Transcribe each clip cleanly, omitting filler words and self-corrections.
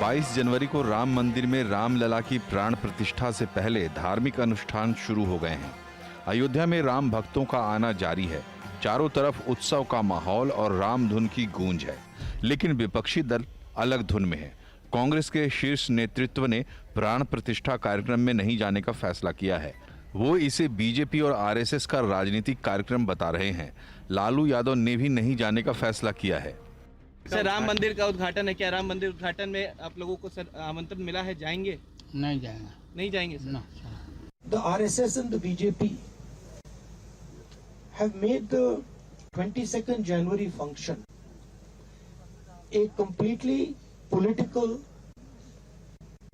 22 जनवरी को राम मंदिर में रामलला की प्राण प्रतिष्ठा से पहले धार्मिक अनुष्ठान शुरू हो गए हैं। अयोध्या में राम भक्तों का आना जारी है। चारों तरफ उत्सव का माहौल और राम धुन की गूंज है, लेकिन विपक्षी दल अलग धुन में है। कांग्रेस के शीर्ष नेतृत्व ने प्राण प्रतिष्ठा कार्यक्रम में नहीं जाने का फैसला किया है। वो इसे बीजेपी और आरएसएस का राजनीतिक कार्यक्रम बता रहे हैं। लालू यादव ने भी नहीं जाने का फैसला किया है। सर, राम मंदिर का उद्घाटन है, क्या राम मंदिर उद्घाटन में आप लोगों को सर आमंत्रण मिला है? जाएंगे? नहीं जाएंगे। नहीं जाएंगे sir? The RSS and the BJP have made the 22nd January function a completely political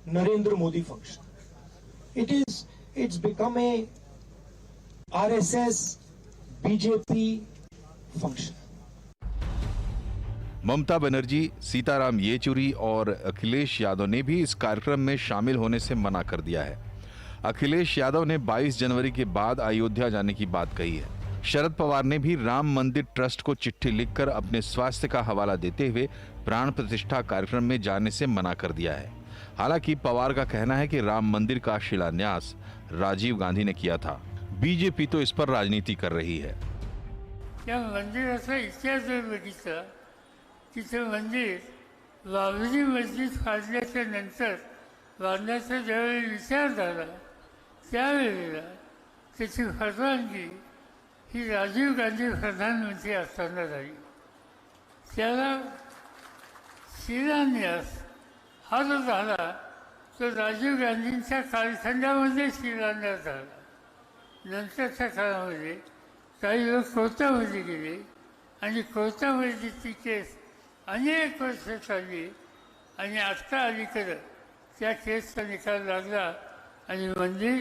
Narendra Modi function. It's become a RSS BJP function. Mamata Banerjee, Sitaram Yechury और अखिलेश यादव ने भी इस कार्यक्रम में शामिल होने से मना कर दिया है। अखिलेश यादव ने 22 जनवरी के बाद अयोध्या जाने की बात कही है। शरद पवार ने भी राम मंदिर ट्रस्ट को चिट्ठी लिखकर अपने स्वास्थ्य का हवाला देते हुए प्राण प्रतिष्ठा कार्यक्रम में जाने से मना कर दिया है। हालांकि पवार का कहना है कि राम मंदिर का शिलान्यास राजीव गांधी ने किया था। बीजेपी तो इस पर राजनीति कर रही है। तिथे मंदिर बाबरी मस्जिद फाडल्याच्या नंतर बांधण्याचा ज्यावेळी विचार झाला त्यावेळेला त्याची परवानगी ही राजीव गांधी प्रधानमंत्री असताना झाली। त्याला शिलान्यास हा जो झाला तो राजीव गांधींच्या कालखंडामध्ये शिलान्यास झाला। नंतरच्या काळामध्ये काही लोक कोर्टामध्ये गेले आणि कोर्टामध्ये ती केस अनेक वर्ष चालली आणि आत्ता अलीकडं त्या केसचा निकाल लागला आणि मंदिर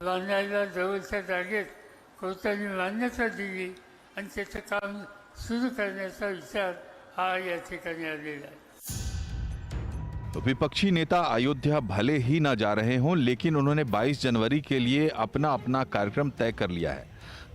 बांधायला जवळच्या जागेत कोर्टाने मान्यता दिली आणि त्याचं काम सुरू करण्याचा विचार हा या ठिकाणी आलेला आहे। विपक्षी नेता अयोध्या भले ही न जा रहे हों, लेकिन उन्होंने 22 जनवरी के लिए अपना अपना कार्यक्रम तय कर लिया है।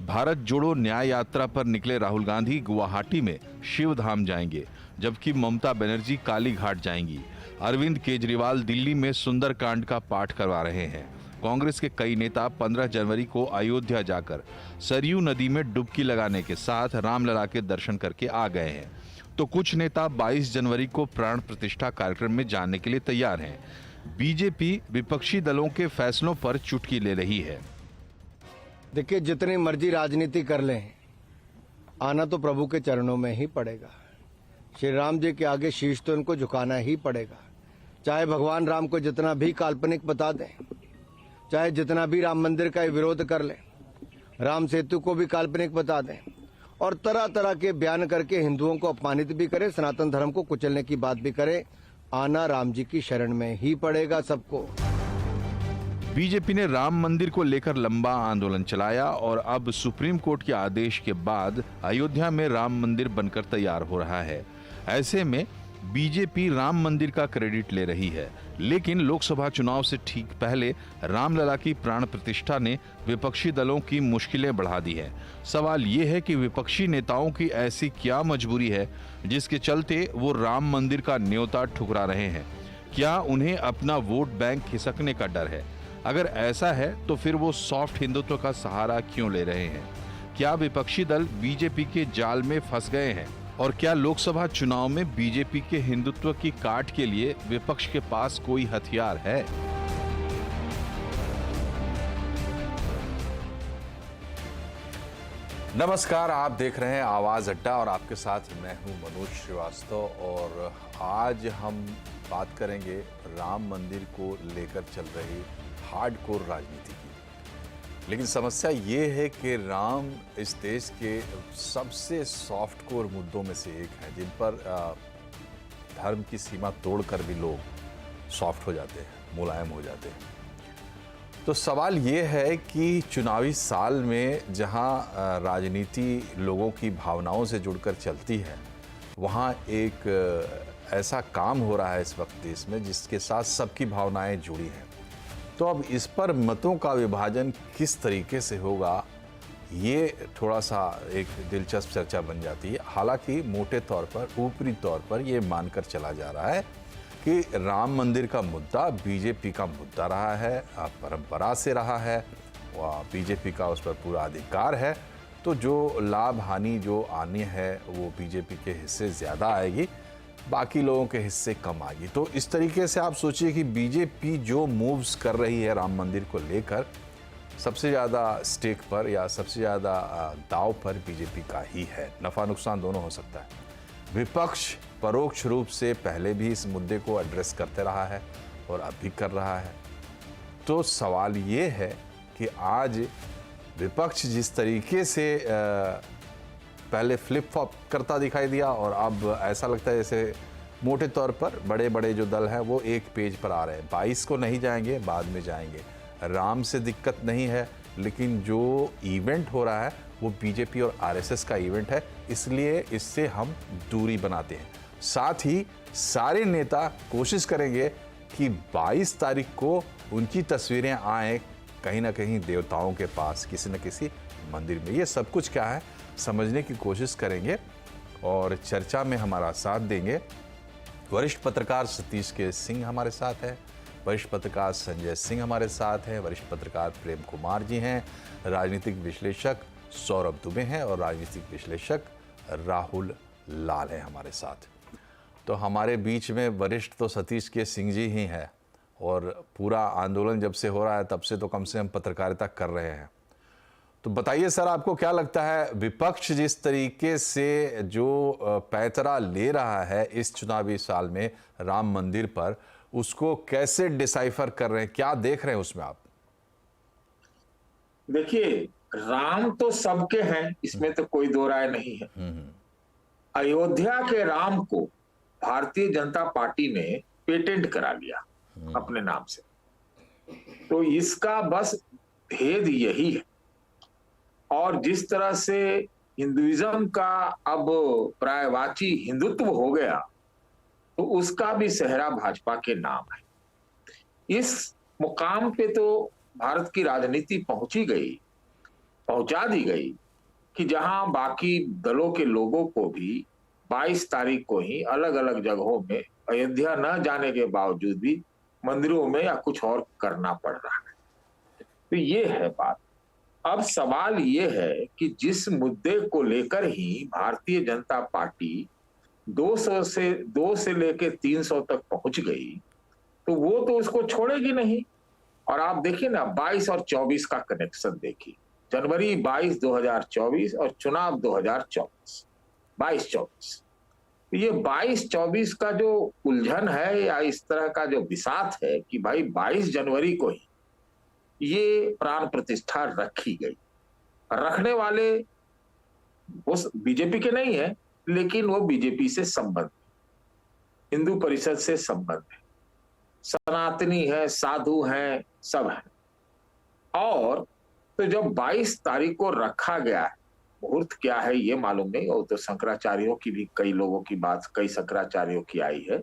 भारत जोड़ो न्याय यात्रा पर निकले राहुल गांधी गुवाहाटी में शिवधाम जाएंगे, जबकि ममता बनर्जी कालीघाट जाएंगी। अरविंद केजरीवाल दिल्ली में सुंदरकांड का पाठ करवा रहे हैं। कांग्रेस के कई नेता 15 जनवरी को अयोध्या जाकर सरयू नदी में डुबकी लगाने के साथ रामलला के दर्शन करके आ गए हैं, तो कुछ नेता 22 जनवरी को प्राण प्रतिष्ठा कार्यक्रम में जाने के लिए तैयार हैं। बीजेपी विपक्षी दलों के फैसलों पर चुटकी ले रही है। देखिए, जितनी मर्जी राजनीति कर लें, आना तो प्रभु के चरणों में ही पड़ेगा। श्री राम जी के आगे शीश तो इनको झुकाना ही पड़ेगा। चाहे भगवान राम को जितना भी काल्पनिक बता दें, चाहे जितना भी राम मंदिर का विरोध कर लें, राम सेतु को भी काल्पनिक बता दें और तरह तरह के बयान करके हिंदुओं को अपमानित भी करें, सनातन धर्म को कुचलने की बात भी करें, आना राम जी की शरण में ही पड़ेगा सबको। बीजेपी ने राम मंदिर को लेकर लंबा आंदोलन चलाया और अब सुप्रीम कोर्ट के आदेश के बाद अयोध्या में राम मंदिर बनकर तैयार हो रहा है। ऐसे में बीजेपी राम मंदिर का क्रेडिट ले रही है, लेकिन लोकसभा चुनाव से ठीक पहले रामलला की प्राण प्रतिष्ठा ने विपक्षी दलों की मुश्किलें बढ़ा दी है। सवाल ये है कि विपक्षी नेताओं की ऐसी क्या मजबूरी है जिसके चलते वो राम मंदिर का न्योता ठुकरा रहे हैं? क्या उन्हें अपना वोट बैंक खिसकने का डर है? अगर ऐसा है तो फिर वो सॉफ्ट हिंदुत्व का सहारा क्यों ले रहे हैं? क्या विपक्षी दल बीजेपी के जाल में फंस गए हैं? और क्या लोकसभा चुनाव में बीजेपी के हिंदुत्व की काट के लिए विपक्ष के पास कोई हथियार है? नमस्कार, आप देख रहे हैं आवाज अड्डा और आपके साथ मैं हूं मनोज श्रीवास्तव। और आज हम बात करेंगे राम मंदिर को लेकर चल रही हार्डकोर राजनीति की। लेकिन समस्या ये है कि राम इस देश के सबसे सॉफ्ट कोर मुद्दों में से एक है, जिन पर धर्म की सीमा तोड़कर भी लोग सॉफ्ट हो जाते हैं, मुलायम हो जाते हैं। तो सवाल ये है कि चुनावी साल में जहां राजनीति लोगों की भावनाओं से जुड़कर चलती है, वहां एक ऐसा काम हो रहा है इस वक्त देश में जिसके साथ सबकी भावनाएं जुड़ी हैं। तो अब इस पर मतों का विभाजन किस तरीके से होगा, ये थोड़ा सा एक दिलचस्प चर्चा बन जाती है। हालांकि मोटे तौर पर, ऊपरी तौर पर ये मानकर चला जा रहा है कि राम मंदिर का मुद्दा बीजेपी का मुद्दा रहा है, परंपरा से रहा है, वह बीजेपी का उस पर पूरा अधिकार है। तो जो लाभ हानि जो आनी है वो बीजेपी के हिस्से ज़्यादा आएगी, बाकी लोगों के हिस्से कम आएगी। तो इस तरीके से आप सोचिए कि बीजेपी जो मूव्स कर रही है राम मंदिर को लेकर, सबसे ज़्यादा स्टेक पर या सबसे ज़्यादा दाव पर बीजेपी का ही है। नफ़ा नुकसान दोनों हो सकता है। विपक्ष परोक्ष रूप से पहले भी इस मुद्दे को एड्रेस करते रहा है और अब भी कर रहा है। तो सवाल ये है कि आज विपक्ष जिस तरीके से पहले फ्लिप फ्लॉप करता दिखाई दिया और अब ऐसा लगता है जैसे मोटे तौर पर बड़े बड़े जो दल हैं वो एक पेज पर आ रहे हैं। 22 को नहीं जाएंगे, बाद में जाएंगे। राम से दिक्कत नहीं है, लेकिन जो इवेंट हो रहा है वो बीजेपी और आरएसएस का इवेंट है, इसलिए इससे हम दूरी बनाते हैं। साथ ही सारे नेता कोशिश करेंगे कि 22 तारीख को उनकी तस्वीरें आएँ कहीं ना कहीं देवताओं के पास, किसी न किसी मंदिर में। ये सब कुछ क्या है समझने की कोशिश करेंगे और चर्चा में हमारा साथ देंगे वरिष्ठ पत्रकार सतीश के सिंह हमारे साथ है, वरिष्ठ पत्रकार संजय सिंह हमारे साथ हैं, वरिष्ठ पत्रकार प्रेम कुमार जी हैं, राजनीतिक विश्लेषक सौरभ दुबे हैं और राजनीतिक विश्लेषक राहुल लाल हैं हमारे साथ। तो हमारे बीच में वरिष्ठ तो सतीश के सिंह जी ही हैं और पूरा आंदोलन जब से हो रहा है तब से तो कम से कम पत्रकारिता कर रहे हैं। तो बताइए सर, आपको क्या लगता है विपक्ष जिस तरीके से जो पैंतरा ले रहा है इस चुनावी साल में राम मंदिर पर, उसको कैसे डिसाइफर कर रहे हैं, क्या देख रहे हैं उसमें आप? देखिए, राम तो सबके हैं, इसमें तो कोई दो राय नहीं है। अयोध्या के राम को भारतीय जनता पार्टी ने पेटेंट करा लिया अपने नाम से। तो इसका बस भेद यही है। और जिस तरह से हिंदुइज्म का अब पर्यायवाची हिंदुत्व हो गया, तो उसका भी सेहरा भाजपा के नाम है। इस मुकाम पे तो भारत की राजनीति पहुंचा दी गई कि जहां बाकी दलों के लोगों को भी 22 तारीख को ही अलग अलग जगहों में अयोध्या न जाने के बावजूद भी मंदिरों में या कुछ और करना पड़ रहा है। तो ये है बात। अब सवाल ये है कि जिस मुद्दे को लेकर ही भारतीय जनता पार्टी 200 से लेकर 300 तक पहुंच गई, तो वो तो उसको छोड़ेगी नहीं। और आप देखिए ना, 22 और 24 का कनेक्शन देखिए, जनवरी 22 2024 और चुनाव 2024 22-24। ये 22-24 का जो उलझन है या इस तरह का जो विषाद है कि भाई 22 जनवरी को ही ये प्राण प्रतिष्ठा रखी गई। रखने वाले वो बीजेपी के नहीं है, लेकिन वो बीजेपी से संबंध, हिंदू परिषद से संबंध है, सनातनी है, साधु हैं, सब है। और तो जब 22 तारीख को रखा गया है, मुहूर्त क्या है ये मालूम नहीं, और तो शंकराचार्यों की भी कई लोगों की बात, कई शंकराचार्यों की आई है,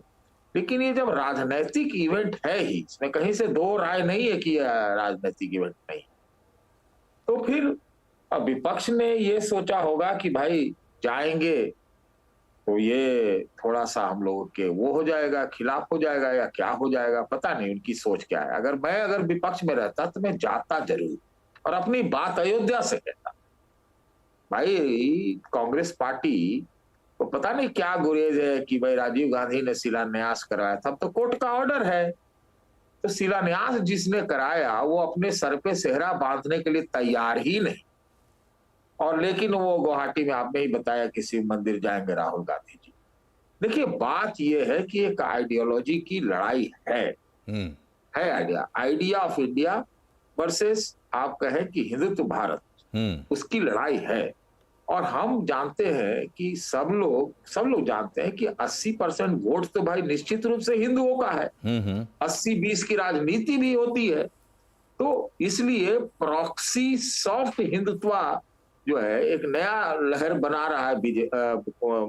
लेकिन ये जब राजनैतिक इवेंट है ही, इसमें कहीं से दो राय नहीं है कि राजनैतिक इवेंट नहीं, तो फिर अब विपक्ष ने ये सोचा होगा कि भाई जाएंगे तो ये थोड़ा सा हम लोगों के वो हो जाएगा, खिलाफ हो जाएगा या क्या हो जाएगा, पता नहीं उनकी सोच क्या है। अगर विपक्ष में रहता तो मैं जाता जरूर और अपनी बात अयोध्या से कहता। भाई कांग्रेस पार्टी को पता नहीं क्या गुरेज है कि भाई राजीव गांधी ने शिलान्यास कराया था, तो कोर्ट का ऑर्डर है, तो शिलान्यास जिसने कराया वो अपने सर पे सेहरा बांधने के लिए तैयार ही नहीं। और लेकिन वो गुवाहाटी में आपने ही बताया कि शिव मंदिर जाएंगे राहुल गांधी जी। देखिए, बात ये है कि एक आइडियोलॉजी की लड़ाई है आइडिया ऑफ इंडिया वर्सेस आप कहें कि हिंदुत्व भारत, उसकी लड़ाई है। और हम जानते हैं कि सब लोग जानते हैं कि 80% वोट तो भाई निश्चित रूप से हिंदुओं का है। 80-20 की राजनीति भी होती है, तो इसलिए प्रॉक्सी सॉफ्ट हिंदुत्व जो है एक नया लहर बना रहा है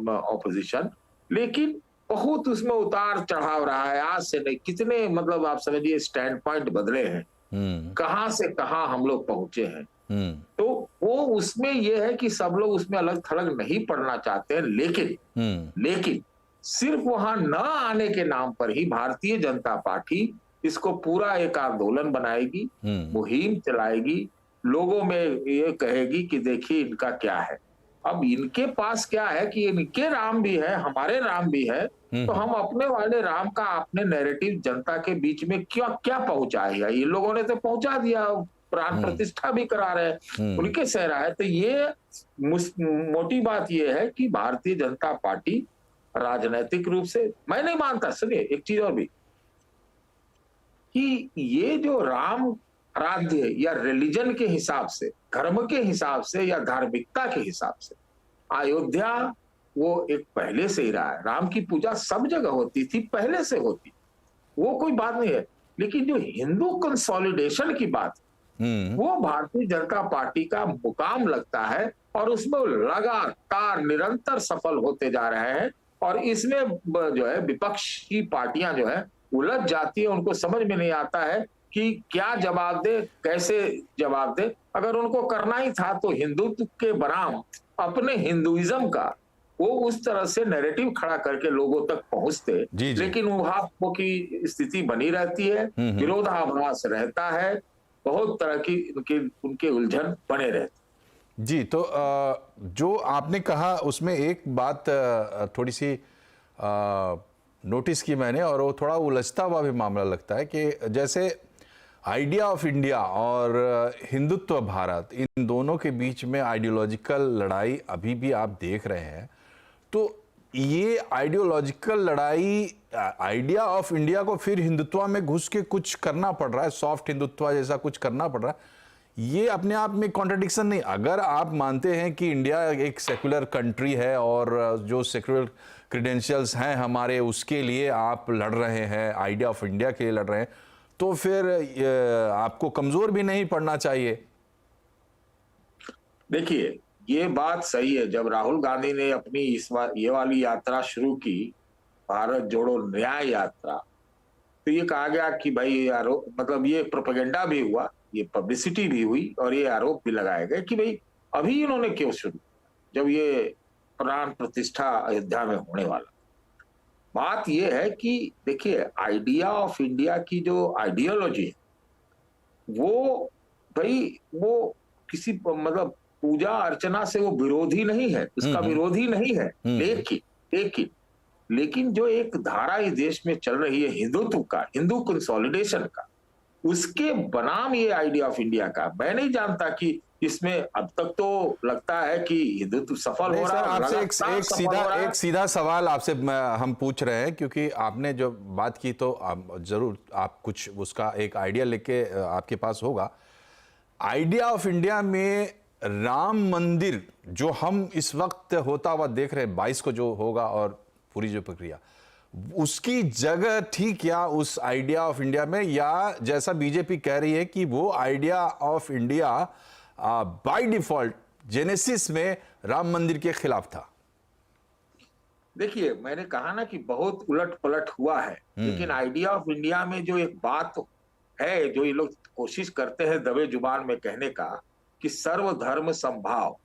ऑपोजिशन, लेकिन बहुत उसमें उतार चढ़ाव रहा है। आज से नहीं, कितने मतलब आप समझिए स्टैंड पॉइंट बदले हैं, कहां से कहां हम लोग पहुंचे हैं। तो वो उसमें ये है कि सब लोग उसमें अलग थलग नहीं पढ़ना चाहते हैं, लेकिन सिर्फ वहां न आने के नाम पर ही भारतीय जनता पार्टी इसको पूरा एक आंदोलन बनाएगी, मुहिम चलाएगी, लोगों में ये कहेगी कि देखिए इनका क्या है। अब इनके पास क्या है कि इनके राम भी है, हमारे राम भी है, तो हम अपने वाले राम का अपने नैरेटिव जनता के बीच में क्या क्या पहुंचाएगा। ये लोगों ने तो पहुंचा दिया, प्राण प्रतिष्ठा भी करा रहे, उनके सहरा है। तो ये मोटी बात ये है कि भारतीय जनता पार्टी राजनीतिक रूप से, मैं नहीं मानता, सुनिए एक चीज और भी, कि ये जो राम आराध्य या रिलीजन के हिसाब से, धर्म के हिसाब से या धार्मिकता के हिसाब से अयोध्या वो एक पहले से ही रहा है। राम की पूजा सब जगह होती थी, पहले से होती, वो कोई बात नहीं है। लेकिन जो हिंदू कंसोलिडेशन की बात, वो भारतीय जनता पार्टी का मुकाम लगता है और उसमें लगातार निरंतर सफल होते जा रहे हैं। और इसमें जो है विपक्ष की पार्टियां जो है उलझ जाती है, उनको समझ में नहीं आता है कि क्या जवाब दे, कैसे जवाब दे। अगर उनको करना ही था तो हिंदुत्व के बनाम अपने हिंदुइज्म का वो उस तरह से नैरेटिव खड़ा करके लोगों तक पहुंचते, लेकिन वहां की स्थिति बनी रहती है, विरोधाभास रहता है, बहुत तरह की उनके उलझन बने रहते। जी, तो जो आपने कहा उसमें एक बात थोड़ी सी नोटिस की मैंने, और वो थोड़ा उलझता हुआ भी मामला लगता है कि जैसे आइडिया ऑफ इंडिया और हिंदुत्व भारत, इन दोनों के बीच में आइडियोलॉजिकल लड़ाई अभी भी आप देख रहे हैं। तो ये आइडियोलॉजिकल लड़ाई, आइडिया ऑफ इंडिया को फिर हिंदुत्व में घुस के कुछ करना पड़ रहा है, सॉफ्ट हिंदुत्व जैसा कुछ करना पड़ रहा है, ये अपने आप में कॉन्ट्रडिक्शन नहीं? अगर आप मानते हैं कि इंडिया एक सेकुलर कंट्री है और जो सेकुलर क्रेडेंशियल्स हैं हमारे, उसके लिए आप लड़ रहे हैं, आइडिया ऑफ इंडिया के लिए लड़ रहे हैं, तो फिर आपको कमजोर भी नहीं पड़ना चाहिए। देखिए, ये बात सही है। जब राहुल गांधी ने अपनी ये वाली यात्रा शुरू की, भारत जोड़ो न्याय यात्रा, तो ये कहा गया कि भाई मतलब ये प्रोपेगेंडा भी हुआ, ये पब्लिसिटी भी हुई और ये आरोप भी लगाए गए कि भाई अभी इन्होंने क्यों शुरू, जब ये प्राण प्रतिष्ठा अयोध्या में होने वाला। बात ये है कि देखिए, आइडिया ऑफ इंडिया की जो आइडियोलॉजी है, वो भाई वो किसी मतलब पूजा अर्चना से वो विरोधी नहीं है, उसका विरोधी नहीं है। लेकिन जो एक धारा इस देश में चल रही है हिंदुत्व का, हिंदू कंसोलिडेशन का, उसके बनाम ये आइडिया ऑफ इंडिया का, मैं नहीं जानता कि इसमें अब तक तो लगता है कि हिंदुत्व सफल हो रहा है। आपसे एक सीधा सवाल आपसे हम पूछ रहे हैं, क्योंकि आपने जो बात की तो जरूर आप कुछ उसका एक आइडिया लेके आपके पास होगा। आइडिया ऑफ इंडिया में राम मंदिर जो हम इस वक्त होता हुआ देख रहे हैं, 22 को जो होगा और पूरी जो प्रक्रिया, उसकी जगह ठीक या उस आइडिया ऑफ इंडिया में, या जैसा बीजेपी कह रही है कि वो idea of India by default genesis में राम मंदिर के खिलाफ था? देखिए, मैंने कहा ना कि बहुत उलट पलट हुआ है, लेकिन आइडिया ऑफ इंडिया में जो एक बात है, जो ये लोग कोशिश करते हैं दबे जुबान में कहने का, कि सर्वधर्म समभाव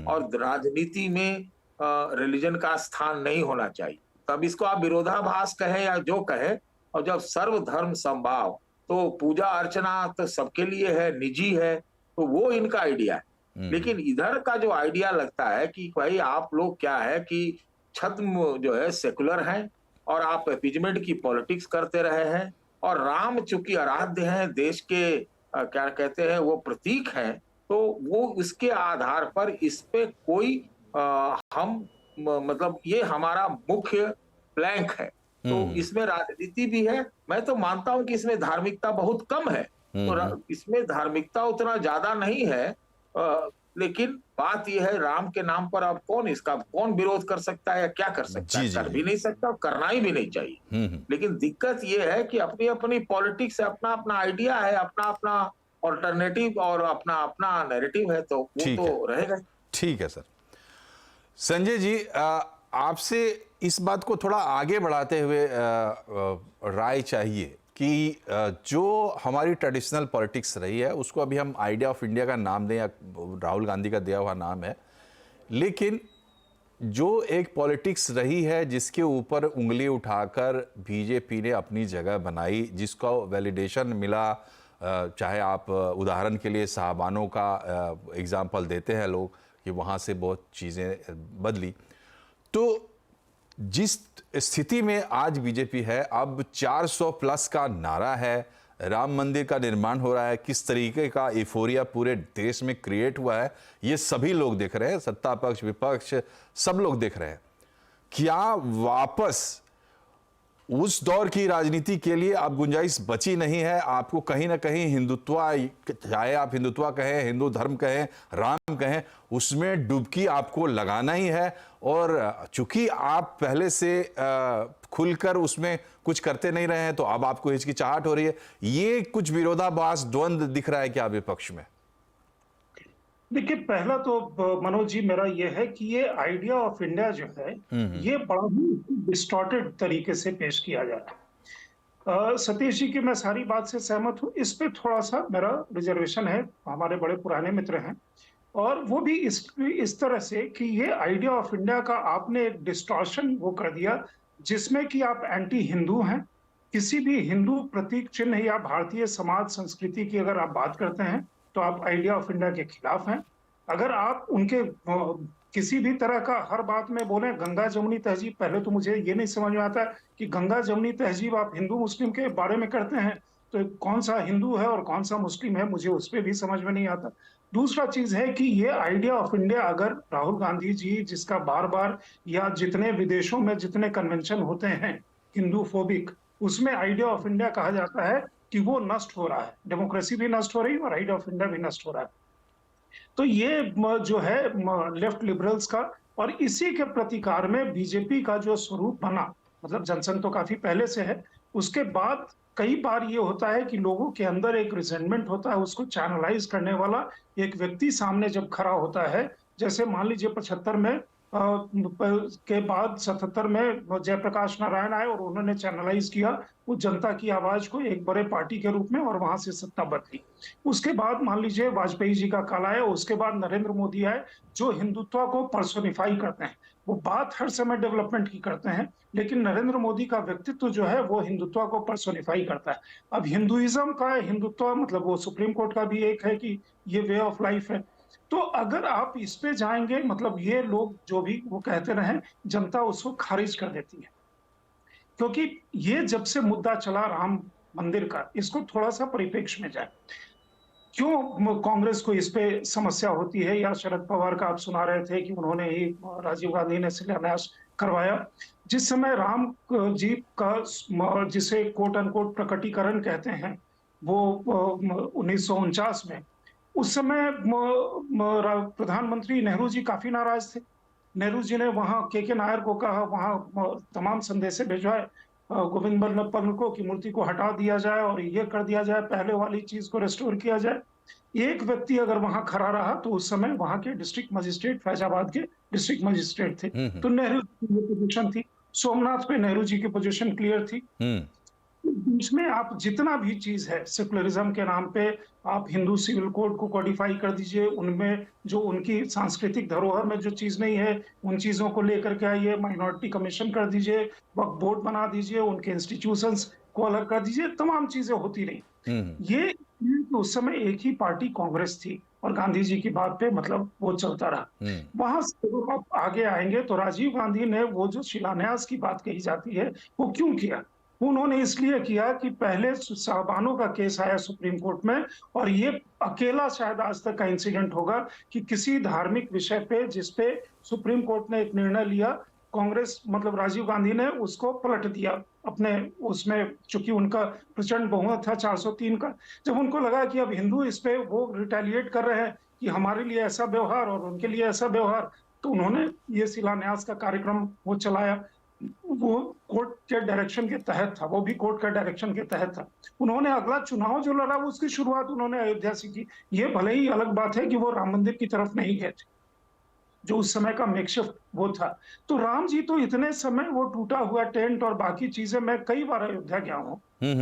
और राजनीति में रिलीजन का स्थान नहीं होना चाहिए। तब इसको आप विरोधाभास कहें या जो कहें, और जब सर्वधर्म समभाव, तो पूजा अर्चना तो सबके लिए है, निजी है, तो वो इनका आइडिया है। लेकिन इधर का जो आइडिया लगता है कि भाई आप लोग क्या है कि छद्म जो है सेकुलर हैं और आप अपीजमेंट की पॉलिटिक्स करते रहे हैं, और राम चूंकि आराध्य हैं, देश के क्या कहते हैं वो प्रतीक हैं, तो वो उसके आधार पर इस पे कोई हम मतलब ये हमारा मुख्य प्लैंक है। तो इसमें राजनीति भी है। मैं तो मानता हूं कि इसमें धार्मिकता बहुत कम है, तो इसमें धार्मिकता उतना ज्यादा नहीं है। लेकिन बात यह है, राम के नाम पर अब कौन विरोध कर सकता है या क्या कर सकता है? कर भी नहीं सकता, करना ही भी नहीं चाहिए। लेकिन दिक्कत यह है कि अपनी अपनी पॉलिटिक्स है, अपना अपना आइडिया है, अपना अपना ऑल्टरनेटिव और अपना अपना नैरेटिव है, तो वो तो रहेगा। ठीक है सर। संजय जी, आपसे इस बात को थोड़ा आगे बढ़ाते हुए राय चाहिए कि जो हमारी ट्रेडिशनल पॉलिटिक्स रही है, उसको अभी हम आइडिया ऑफ इंडिया का नाम दें या राहुल गांधी का दिया हुआ नाम है, लेकिन जो एक पॉलिटिक्स रही है जिसके ऊपर उंगली उठाकर बीजेपी ने अपनी जगह बनाई, जिसका वैलिडेशन मिला, चाहे आप उदाहरण के लिए साहबानों का एग्जाम्पल देते हैं लोग कि वहाँ से बहुत चीज़ें बदली, तो जिस स्थिति में आज बीजेपी है, अब 400 प्लस का नारा है, राम मंदिर का निर्माण हो रहा है, किस तरीके का इफोरिया पूरे देश में क्रिएट हुआ है, ये सभी लोग देख रहे हैं, सत्ता पक्ष विपक्ष सब लोग देख रहे हैं। क्या वापस उस दौर की राजनीति के लिए अब गुंजाइश बची नहीं है? आपको कहीं ना कहीं हिंदुत्व, चाहे आप हिंदुत्व कहें, हिंदू धर्म कहें, राम कहें, उसमें डुबकी आपको लगाना ही है। और चूंकि आप पहले से खुलकर उसमें कुछ करते नहीं रहे हैं, तो अब आपको हिचकिचाहट हो रही है। ये कुछ विरोधाभास, द्वंद्व दिख रहा है क्या विपक्ष में? देखिए, पहला तो मनोज जी मेरा ये है कि ये आइडिया ऑफ इंडिया जो है ये बड़ा ही डिस्टॉर्टेड तरीके से पेश किया जा रहा है। सतीश जी की मैं सारी बात से सहमत हूँ, इस पे थोड़ा सा मेरा रिजर्वेशन है। हमारे बड़े पुराने मित्र हैं और वो भी इस तरह से कि ये आइडिया ऑफ इंडिया का आपने एक डिस्टॉर्शन वो कर दिया जिसमें कि आप एंटी हिंदू हैं। किसी भी हिंदू प्रतीक चिन्ह या भारतीय समाज संस्कृति की अगर आप बात करते हैं तो आप आइडिया ऑफ इंडिया के खिलाफ हैं। अगर आप उनके किसी भी तरह का हर बात में बोले गंगा जमुनी तहजीब, पहले तो मुझे ये नहीं समझ में आता कि गंगा जमुनी तहजीब आप हिंदू मुस्लिम के बारे में करते हैं तो कौन सा हिंदू है और कौन सा मुस्लिम है, मुझे उस पर भी समझ में नहीं आता। दूसरा चीज है कि ये आइडिया ऑफ इंडिया अगर राहुल गांधी जी जिसका बार बार या जितने विदेशों में जितने कन्वेंशन होते हैं हिंदू फोबिक, उसमें आइडिया ऑफ इंडिया कहा जाता है कि वो नष्ट हो रहा है, डेमोक्रेसी भी नष्ट हो रही है और आइडिया ऑफ इंडिया भी नष्ट हो रहा है। तो ये जो है लेफ्ट लिबरल्स का, और इसी के प्रतिकार में बीजेपी का जो स्वरूप बना, मतलब जनसंघ तो काफी पहले से है, उसके बाद कई बार ये होता है कि लोगों के अंदर एक रिजेंटमेंट होता है, उसको चैनलाइज करने वाला एक व्यक्ति सामने जब खड़ा होता है, जैसे मान लीजिए 75 में के बाद 77 में जयप्रकाश नारायण आए और उन्होंने चैनलाइज किया वो जनता की आवाज को एक बड़े पार्टी के रूप में, और वहां से सत्ता बदली। उसके बाद मान लीजिए वाजपेयी जी का काल आया, उसके बाद नरेंद्र मोदी आए जो हिंदुत्व को पर्सोनिफाई करते हैं। वो बात हर समय डेवलपमेंट की करते हैं, लेकिन नरेंद्र मोदी का व्यक्तित्व जो है वो हिंदुत्व को पर्सोनिफाई करता है। अब हिंदुइज्म का हिंदुत्व मतलब वो सुप्रीम कोर्ट का भी एक है कि ये वे ऑफ लाइफ है। तो अगर आप इस पे जाएंगे, मतलब ये लोग जो भी वो कहते रहे, जनता उसको खारिज कर देती है। क्योंकि ये जब से मुद्दा चला राम मंदिर का, इसको थोड़ा सा परिप्रेक्ष्य में जाए, क्यों कांग्रेस को इस पे समस्या होती है, या शरद पवार का आप सुना रहे थे कि उन्होंने ही, राजीव गांधी ने शिलान्यास करवाया। जिस समय राम जी का जिसे कोट अनकोट प्रकटीकरण कहते हैं वो 1949 में, उस समय प्रधानमंत्री नेहरू जी काफी नाराज थे। नेहरू जी ने वहां के नायर को कहा, वहां तमाम संदेशे भिजवाए गोविंद बल्लभ पंत को कि मूर्ति को हटा दिया जाए और ये कर दिया जाए, पहले वाली चीज को रेस्टोर किया जाए। एक व्यक्ति अगर वहां खड़ा रहा तो उस समय वहां के डिस्ट्रिक्ट मजिस्ट्रेट, फैजाबाद के डिस्ट्रिक्ट मजिस्ट्रेट थे, तो नेहरू की पोजीशन थी। सोमनाथ पे नेहरू जी की पोजीशन क्लियर थी। बीच में आप जितना भी चीज है सेकुलरिज्म के नाम पे आप हिंदू सिविल कोड को कॉडिफाई कर दीजिए, उनमें जो उनकी सांस्कृतिक धरोहर में जो चीज नहीं है उन चीजों को लेकर के आइए, माइनॉरिटी कमीशन कर दीजिए, वक्फ बोर्ड बना दीजिए, उनके इंस्टीट्यूशंस को अलग कर दीजिए, तमाम चीजें होती रही। ये उस समय एक ही पार्टी कांग्रेस थी और गांधी जी की बात पे मतलब वो चलता रहा। वहां से आप आगे आएंगे तो राजीव गांधी ने वो जो शिलान्यास की बात कही जाती है वो क्यों किया? उन्होंने इसलिए किया कि पहले साहबानों का केस आया सुप्रीम कोर्ट में, और ये अकेला शायद आज तक का इंसिडेंट होगा कि किसी धार्मिक विषय पे जिस पे सुप्रीम कोर्ट ने एक निर्णय लिया, कांग्रेस मतलब राजीव गांधी ने उसको पलट दिया अपने उसमें, चूंकि उनका प्रचंड बहुमत था 403 का। जब उनको लगा कि अब हिंदू इस पे वो रिटेलिएट कर रहे हैं कि हमारे लिए ऐसा व्यवहार और उनके लिए ऐसा व्यवहार, तो उन्होंने ये शिलान्यास का कार्यक्रम वो चलाया। वो कोर्ट के डायरेक्शन के तहत था, वो भी कोर्ट का डायरेक्शन के तहत था। उन्होंने अगला चुनाव जो लड़ा उसकी शुरुआत उन्होंने अयोध्या से की। ये भले ही अलग बात है कि वो राम मंदिर की तरफ नहीं गए थे, जो उस समय का मेकशिफ्ट वो था। तो राम जी तो इतने समय वो टूटा हुआ टेंट और बाकी चीजें, मैं कई बार अयोध्या गया हूँ,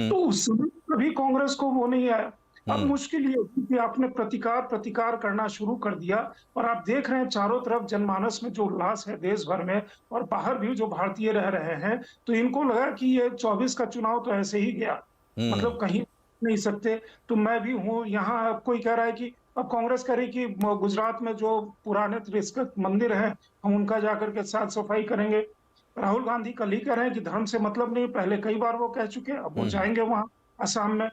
तो उस समय कभी कांग्रेस को वो नहीं आया। अब मुश्किल ये होती कि आपने प्रतिकार करना शुरू कर दिया, और आप देख रहे हैं चारों तरफ जनमानस में जो उल्लास है देश भर में और बाहर भी जो भारतीय रह रहे हैं, तो इनको लगा कि ये 24 का चुनाव तो ऐसे ही गया, मतलब कहीं नहीं सकते। तो मैं भी हूँ यहाँ, कोई कह रहा है कि अब कांग्रेस कह रही कि गुजरात में जो पुराने तिरस्कृत मंदिर हैं हम उनका जाकर के साफ सफाई करेंगे। राहुल गांधी कल ही कह रहे हैं कि धर्म से मतलब नहीं, पहले कई बार वो कह चुके हैं, अब वो जाएंगे वहां असम में।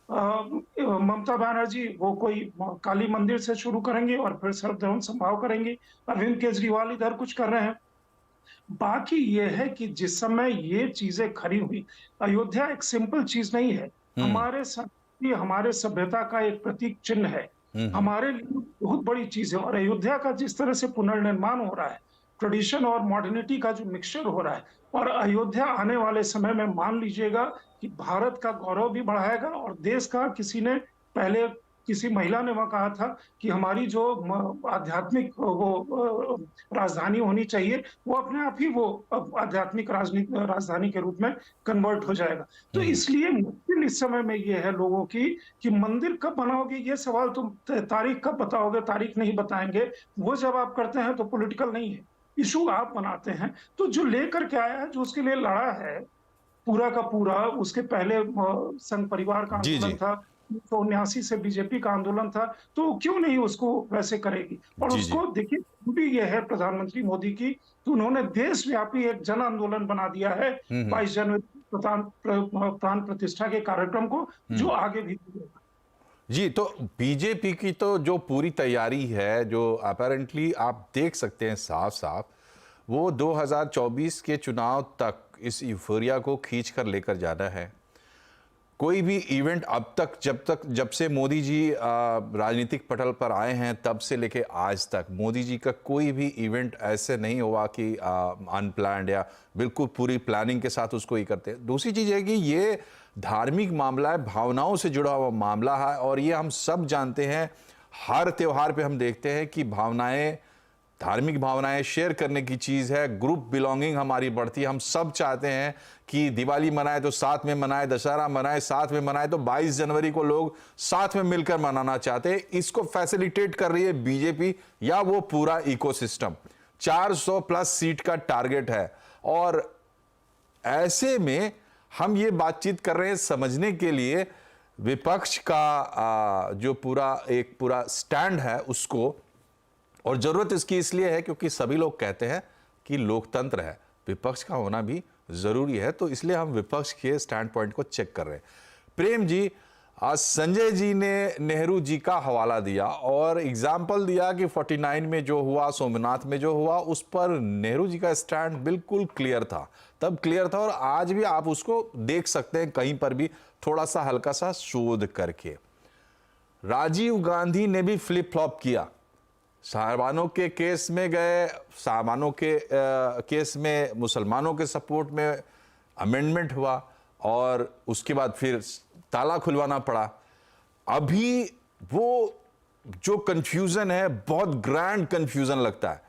ममता बनर्जी वो कोई काली मंदिर से शुरू करेंगे और फिर सर्वधर्म समभाव करेंगे। अरविंद केजरीवाल इधर कुछ कर रहे हैं। बाकी ये है कि जिस समय ये चीजें खड़ी हुई, अयोध्या एक सिंपल चीज नहीं है, हमारे संस्कृति हमारे सभ्यता का एक प्रतीक चिन्ह है, हमारे लिए बहुत बड़ी चीज है। और अयोध्या का जिस तरह से पुनर्निर्माण हो रहा है, ट्रेडिशन और मॉडर्निटी का जो मिक्सचर हो रहा है, और अयोध्या आने वाले समय में मान लीजिएगा कि भारत का गौरव भी बढ़ाएगा। और देश का पहले किसी महिला ने वहां कहा था कि हमारी जो आध्यात्मिक वो राजधानी होनी चाहिए, वो अपने आप ही वो आध्यात्मिक राजधानी के रूप में कन्वर्ट हो जाएगा। तो इसलिए मुश्किल इस समय में ये है लोगों की कि मंदिर कब बनाओगे, ये सवाल तुम तारीख कब बताओगे, तारीख नहीं बताएंगे, वो जब आप करते हैं तो पॉलिटिकल नहीं है, इशू आप बनाते हैं। तो जो लेकर के आया है, जो उसके लिए लड़ा है पूरा का पूरा, उसके पहले संघ परिवार का आंदोलन था, 1979 से बीजेपी का आंदोलन था, तो क्यों नहीं उसको वैसे करेगी। और उसको देखिए भी ये है प्रधानमंत्री मोदी की, तो उन्होंने देशव्यापी एक जन आंदोलन बना दिया है 22 जनवरी प्राण प्रतिष्ठा के कार्यक्रम को, जो आगे भी जी। तो बीजेपी की तो जो पूरी तैयारी है, जो अपेरेंटली आप देख सकते हैं साफ साफ, वो 2024 के चुनाव तक इस यूफोरिया को खींच कर लेकर जाना है। कोई भी इवेंट अब तक जब से मोदी जी राजनीतिक पटल पर आए हैं तब से लेके आज तक मोदी जी का कोई भी इवेंट ऐसे नहीं हुआ कि अनप्लान्ड या बिल्कुल पूरी प्लानिंग के साथ उसको ही करते हैं। दूसरी चीज़ है कि ये धार्मिक मामला है, भावनाओं से जुड़ा हुआ मामला है, और ये हम सब जानते हैं। हर त्यौहार पे हम देखते हैं कि भावनाएं, धार्मिक भावनाएं शेयर करने की चीज़ है, ग्रुप बिलोंगिंग हमारी बढ़ती है। हम सब चाहते हैं कि दिवाली मनाए तो साथ में मनाए, दशहरा मनाए साथ में मनाए, तो 22 जनवरी को लोग साथ में मिलकर मनाना चाहते हैं। इसको फैसिलिटेट कर रही है बीजेपी या वो पूरा इकोसिस्टम। 400 प्लस सीट का टारगेट है, और ऐसे में हम ये बातचीत कर रहे हैं समझने के लिए विपक्ष का जो पूरा स्टैंड है उसको। और जरूरत इसकी इसलिए है क्योंकि सभी लोग कहते हैं कि लोकतंत्र है, विपक्ष का होना भी जरूरी है, तो इसलिए हम विपक्ष के स्टैंड पॉइंट को चेक कर रहे हैं। प्रेम जी, आज संजय जी ने नेहरू जी का हवाला दिया और एग्जाम्पल दिया कि 49 में जो हुआ, सोमनाथ में जो हुआ, उस पर नेहरू जी का स्टैंड बिल्कुल क्लियर था, तब क्लियर था, और आज भी आप उसको देख सकते हैं कहीं पर भी थोड़ा सा हल्का सा शोध करके। राजीव गांधी ने भी फ्लिप फ्लॉप किया, साहबानों के केस में गए, साहबानों के केस में मुसलमानों के सपोर्ट में अमेंडमेंट हुआ, और उसके बाद फिर ताला खुलवाना पड़ा। अभी वो जो कंफ्यूजन है बहुत ग्रैंड कंफ्यूजन लगता है।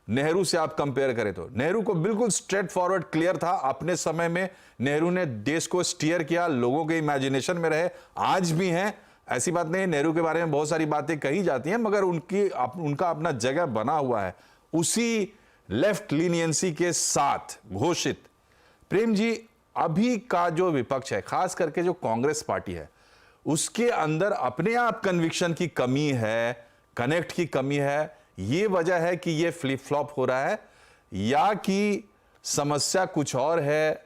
नेहरू से आप कंपेयर करें तो नेहरू को बिल्कुल स्ट्रेट फॉरवर्ड क्लियर था। अपने समय में नेहरू ने देश को स्टीयर किया, लोगों के इमेजिनेशन में रहे, आज भी हैं, ऐसी बात नहीं है। नेहरू के बारे में बहुत सारी बातें कही जाती हैं, मगर उनका अपना जगह बना हुआ है उसी लेफ्ट लीनियंसी के साथ घोषित। प्रेम जी, अभी का जो विपक्ष है, खास करके जो कांग्रेस पार्टी है, उसके अंदर अपने आप कन्विक्शन की कमी है, कनेक्ट की कमी है। ये वजह है कि ये फ्लिप फ्लॉप हो रहा है, या कि समस्या कुछ और है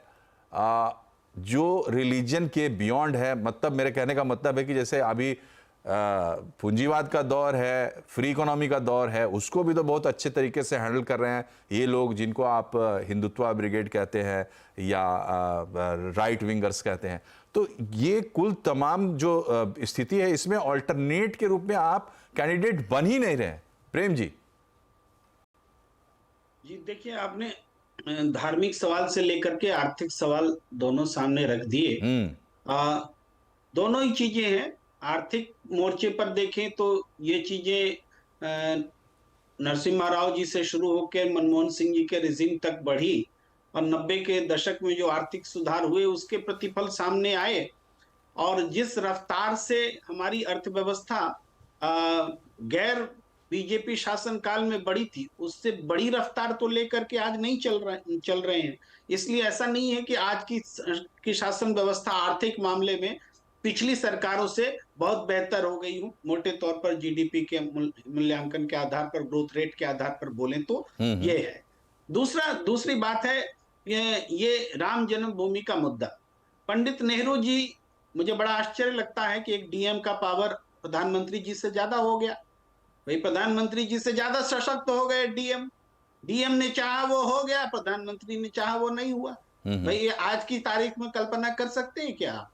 जो रिलीजन के बियॉन्ड है। मतलब मेरे कहने का मतलब है कि जैसे अभी पूंजीवाद का दौर है, फ्री इकोनॉमी का दौर है, उसको भी तो बहुत अच्छे तरीके से हैंडल कर रहे हैं ये लोग जिनको आप हिंदुत्व ब्रिगेड कहते हैं या राइट विंगर्स कहते हैं। तो ये कुल तमाम जो स्थिति है, इसमें ऑल्टरनेट के रूप में आप कैंडिडेट बन ही नहीं रहे। प्रेम जी देखिए, आपने धार्मिक सवाल से लेकर के आर्थिक सवाल दोनों सामने रख दिए। दोनों ही चीजें हैं। आर्थिक मोर्चे पर देखें तो ये चीजें नरसिम्हा राव जी से शुरू होकर मनमोहन सिंह जी के रिजिम तक बढ़ी, और 90 के दशक में जो आर्थिक सुधार हुए उसके प्रतिफल सामने आए। और जिस रफ्तार से हमारी अर्थव्यवस्था गैर बीजेपी शासन काल में बढ़ी थी, उससे बड़ी रफ्तार तो लेकर के आज नहीं चल रहे हैं। इसलिए ऐसा नहीं है कि आज की शासन व्यवस्था आर्थिक मामले में पिछली सरकारों से बहुत बेहतर हो गई हूँ। मोटे तौर पर जीडीपी के मूल्यांकन के आधार पर, ग्रोथ रेट के आधार पर बोलें तो ये है। दूसरी बात है ये राम जन्मभूमि का मुद्दा। पंडित नेहरू जी, मुझे बड़ा आश्चर्य लगता है कि एक डीएम का पावर प्रधानमंत्री जी से ज्यादा हो गया। भाई प्रधानमंत्री जी से ज्यादा सशक्त हो गए डीएम ने चाहा वो हो गया, प्रधानमंत्री ने चाहा वो नहीं हुआ। भाई ये आज की तारीख में कल्पना कर सकते हैं क्या आप?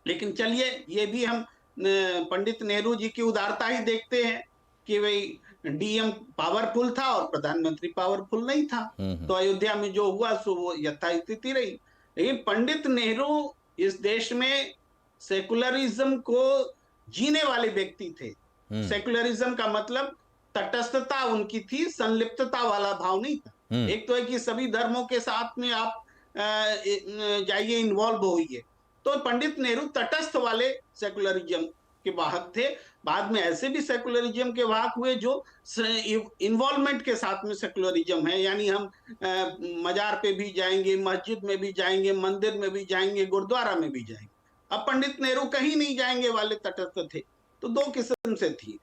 लेकिन चलिए, ये भी हम पंडित नेहरू जी की उदारता ही देखते हैं कि भाई डीएम पावरफुल था और प्रधानमंत्री पावरफुल नहीं था। तो अयोध्या में जो हुआ सो वो यथास्थिति रही। लेकिन पंडित नेहरू इस देश में सेकुलरिज्म को जीने वाले व्यक्ति थे। सेकुलरिज्म का मतलब तटस्थता उनकी थी, संलिप्तता वाला भाव नहीं था। एक तो है कि सभी धर्मों के साथ में आप जाइए, इन्वॉल्व होइए। तो पंडित नेहरू तटस्थ वाले सेकुलरिज्म के वाहक थे। बाद में ऐसे भी सेकुलरिज्म के वाहक हुए जो इन्वॉल्वमेंट के साथ में सेकुलरिज्म है, यानी हम मजार पे भी जाएंगे, मस्जिद में भी जाएंगे, मंदिर में भी जाएंगे, गुरुद्वारा में भी जाएंगे। अब पंडित नेहरू कहीं नहीं जाएंगे वाले तटस्थ थे। तो दो किस्म से थी।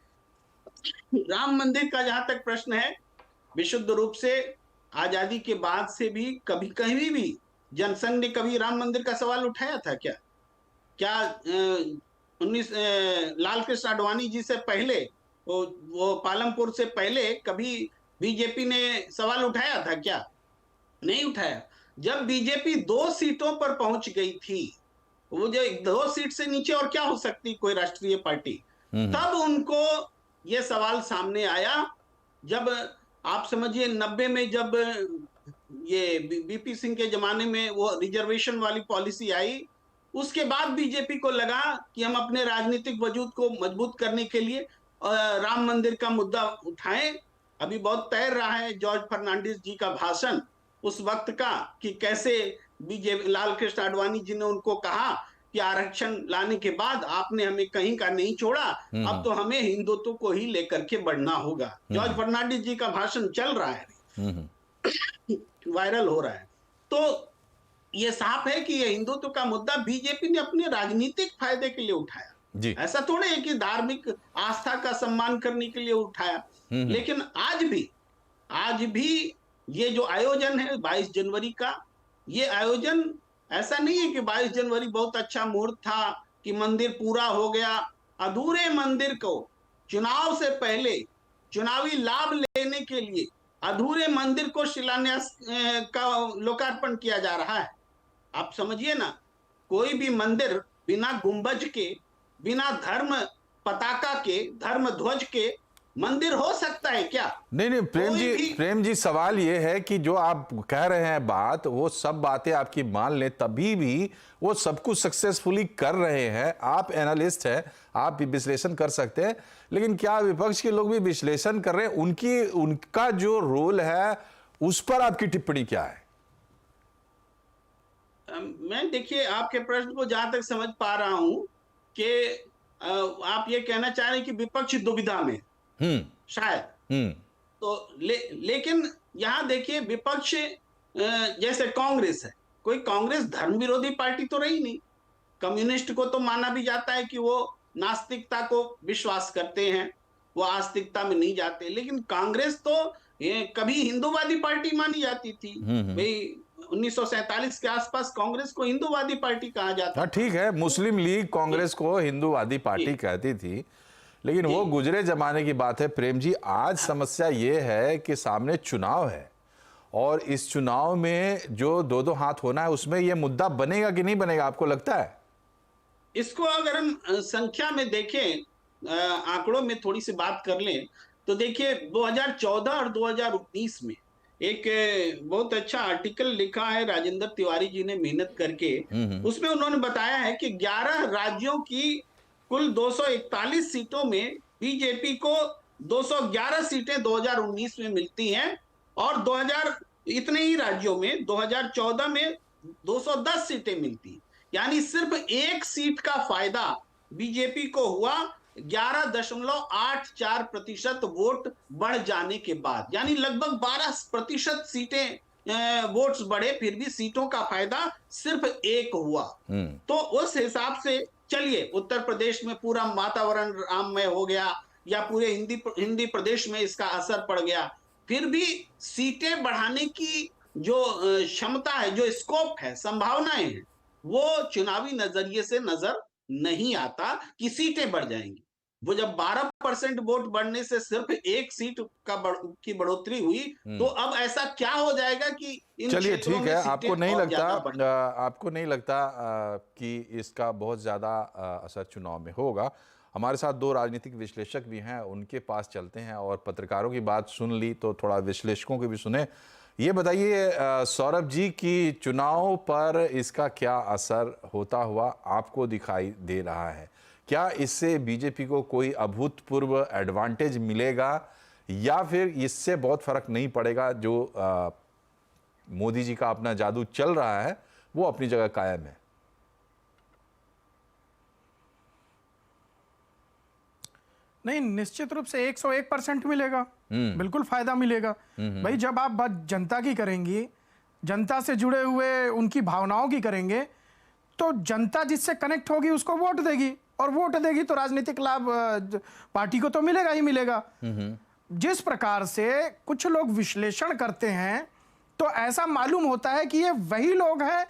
राम मंदिर का जहां तक प्रश्न है, विशुद्ध रूप से आजादी के बाद से भी कभी कहीं भी जनसंघ ने कभी राम मंदिर का सवाल उठाया था क्या? लाल कृष्ण आडवाणी जी से पहले, वो पालमपुर से पहले कभी बीजेपी ने सवाल उठाया था क्या? नहीं उठाया। जब बीजेपी 2 सीटों पर पहुंच गई थी, वो जो 2 सीट से नीचे और क्या हो सकती कोई राष्ट्रीय पार्टी, तब उनको ये सवाल सामने आया। जब आप समझिए 90 में जब ये बीपी सिंह के जमाने में वो रिजर्वेशन वाली पॉलिसी आई, उसके बाद बीजेपी को लगा कि हम अपने राजनीतिक वजूद को मजबूत करने के लिए राम मंदिर का मुद्दा उठाएं। अभी बहुत तैर रहा है जॉर्ज फर्नांडिस जी का भाषण उस वक्त का, कि कैसे बीजेपी लाल कृष्ण आडवाणी जी ने उनको कहा कि आरक्षण लाने के बाद आपने हमें कहीं का नहीं छोड़ा, अब तो हमें हिंदुत्व को ही लेकर के बढ़ना होगा। जॉर्ज फर्नांडिस जी का भाषण चल रहा है, वायरल हो रहा है। तो ये साफ है कि ये हिंदुत्व का मुद्दा बीजेपी ने अपने राजनीतिक फायदे के लिए उठाया जी। ऐसा थोड़े है कि धार्मिक आस्था का सम्मान करने के लिए उठाया। लेकिन आज भी ये जो आयोजन है 22 जनवरी का, ये आयोजन ऐसा नहीं है कि 22 जनवरी बहुत अच्छा मुहूर्त था कि मंदिर पूरा हो गया। अधूरे मंदिर को चुनाव से पहले चुनावी लाभ लेने के लिए अधूरे मंदिर को शिलान्यास का लोकार्पण किया जा रहा है। आप समझिए ना, कोई भी मंदिर बिना गुंबज के, बिना धर्म पताका के, धर्म ध्वज के मंदिर हो सकता है क्या? नहीं, प्रेम जी सवाल ये है कि जो आप कह रहे हैं बात, वो सब बातें आपकी मान लें, तभी भी वो सब कुछ सक्सेसफुली कर रहे हैं। आप एनालिस्ट हैं, आप विश्लेषण कर सकते हैं, लेकिन क्या विपक्ष के लोग भी विश्लेषण कर रहे हैं? उनका जो रोल है उस पर आपकी टिप्पणी क्या है? मैं देखिए आपके प्रश्न को जहां तक समझ पा रहा हूं कि आप ये कहना चाह रहे हैं कि विपक्ष दुविधा में शायद। तो लेकिन यहां देखिए, विपक्ष जैसे कांग्रेस है, कोई कांग्रेस धर्म विरोधी पार्टी तो रही नहीं। कम्युनिस्ट को तो माना भी जाता है कि वो नास्तिकता को विश्वास करते हैं, वो आस्तिकता में नहीं जाते। लेकिन कांग्रेस तो कभी हिंदूवादी पार्टी मानी जाती थी। भाई 1947 के आसपास कांग्रेस को हिंदूवादी पार्टी कहा जाता। हाँ ठीक है, मुस्लिम लीग कांग्रेस को हिंदूवादी पार्टी कहती थी, लेकिन वो गुजरे जमाने की बात है। प्रेम जी, आज समस्या ये है कि सामने चुनाव है और इस चुनाव में जो दो हाथ होना है, उसमें ये मुद्दा बनेगा कि नहीं बनेगा, आपको लगता है? इसको अगर हम संख्या में देखें, आंकड़ों में थोड़ी सी बात कर लें, तो देखिए 2014 और 2019 में एक बहुत अच्छा आर्टिकल लिखा है राजेंद्र तिवारी जी ने मेहनत करके। उसमें उन्होंने बताया है कि 11 राज्यों की कुल 241 सीटों में बीजेपी को 211 सीटें 2019 में मिलती हैं, और इतने ही राज्यों में 2014 में 210 सीटें मिलती। यानी सिर्फ एक सीट का फायदा बीजेपी को हुआ 11.84% वोट बढ़ जाने के बाद, यानी लगभग 12% सीटें वोट्स बढ़े, फिर भी सीटों का फायदा सिर्फ एक हुआ। तो उस हिसाब से चलिए, उत्तर प्रदेश में पूरा वातावरण राममय हो गया या पूरे हिंदी प्रदेश में इसका असर पड़ गया, फिर भी सीटें बढ़ाने की जो क्षमता है, जो स्कोप है, संभावनाएं हैं, वो चुनावी नजरिए से नजर नहीं आता कि सीटें बढ़ जाएंगी। वो जब 12% वोट बढ़ने से सिर्फ एक सीट की बढ़ोतरी हुई, तो अब ऐसा क्या हो जाएगा कि इन चलिए क्षेत्रों ठीक में है, सीटें आपको नहीं और लगता ज्यादा बढ़ जाएंगी। आपको नहीं लगता कि इसका बहुत ज़्यादा असर चुनाव में होगा? हमारे साथ दो राजनीतिक विश्लेषक भी हैं, उनके पास चलते हैं और पत्रकारों की बात सुन ली तो थोड़ा विश्लेषकों की भी सुने। ये बताइए सौरभ जी कि चुनाव पर इसका क्या असर होता हुआ आपको दिखाई दे रहा है? क्या इससे बीजेपी को कोई अभूतपूर्व एडवांटेज मिलेगा या फिर इससे बहुत फर्क नहीं पड़ेगा? जो मोदी जी का अपना जादू चल रहा है वो अपनी जगह कायम है। नहीं, निश्चित रूप से 101% मिलेगा, बिल्कुल फायदा मिलेगा। भाई जब आप बात जनता की करेंगी, जनता से जुड़े हुए उनकी भावनाओं की करेंगे, तो जनता जिससे कनेक्ट होगी उसको वोट देगी, और वोट देगी तो राजनीतिक लाभ पार्टी को तो मिलेगा ही मिलेगा। जिस प्रकार से कुछ लोग विश्लेषण करते हैं, तो ऐसा मालूम होता है कि ये वही लोग हैं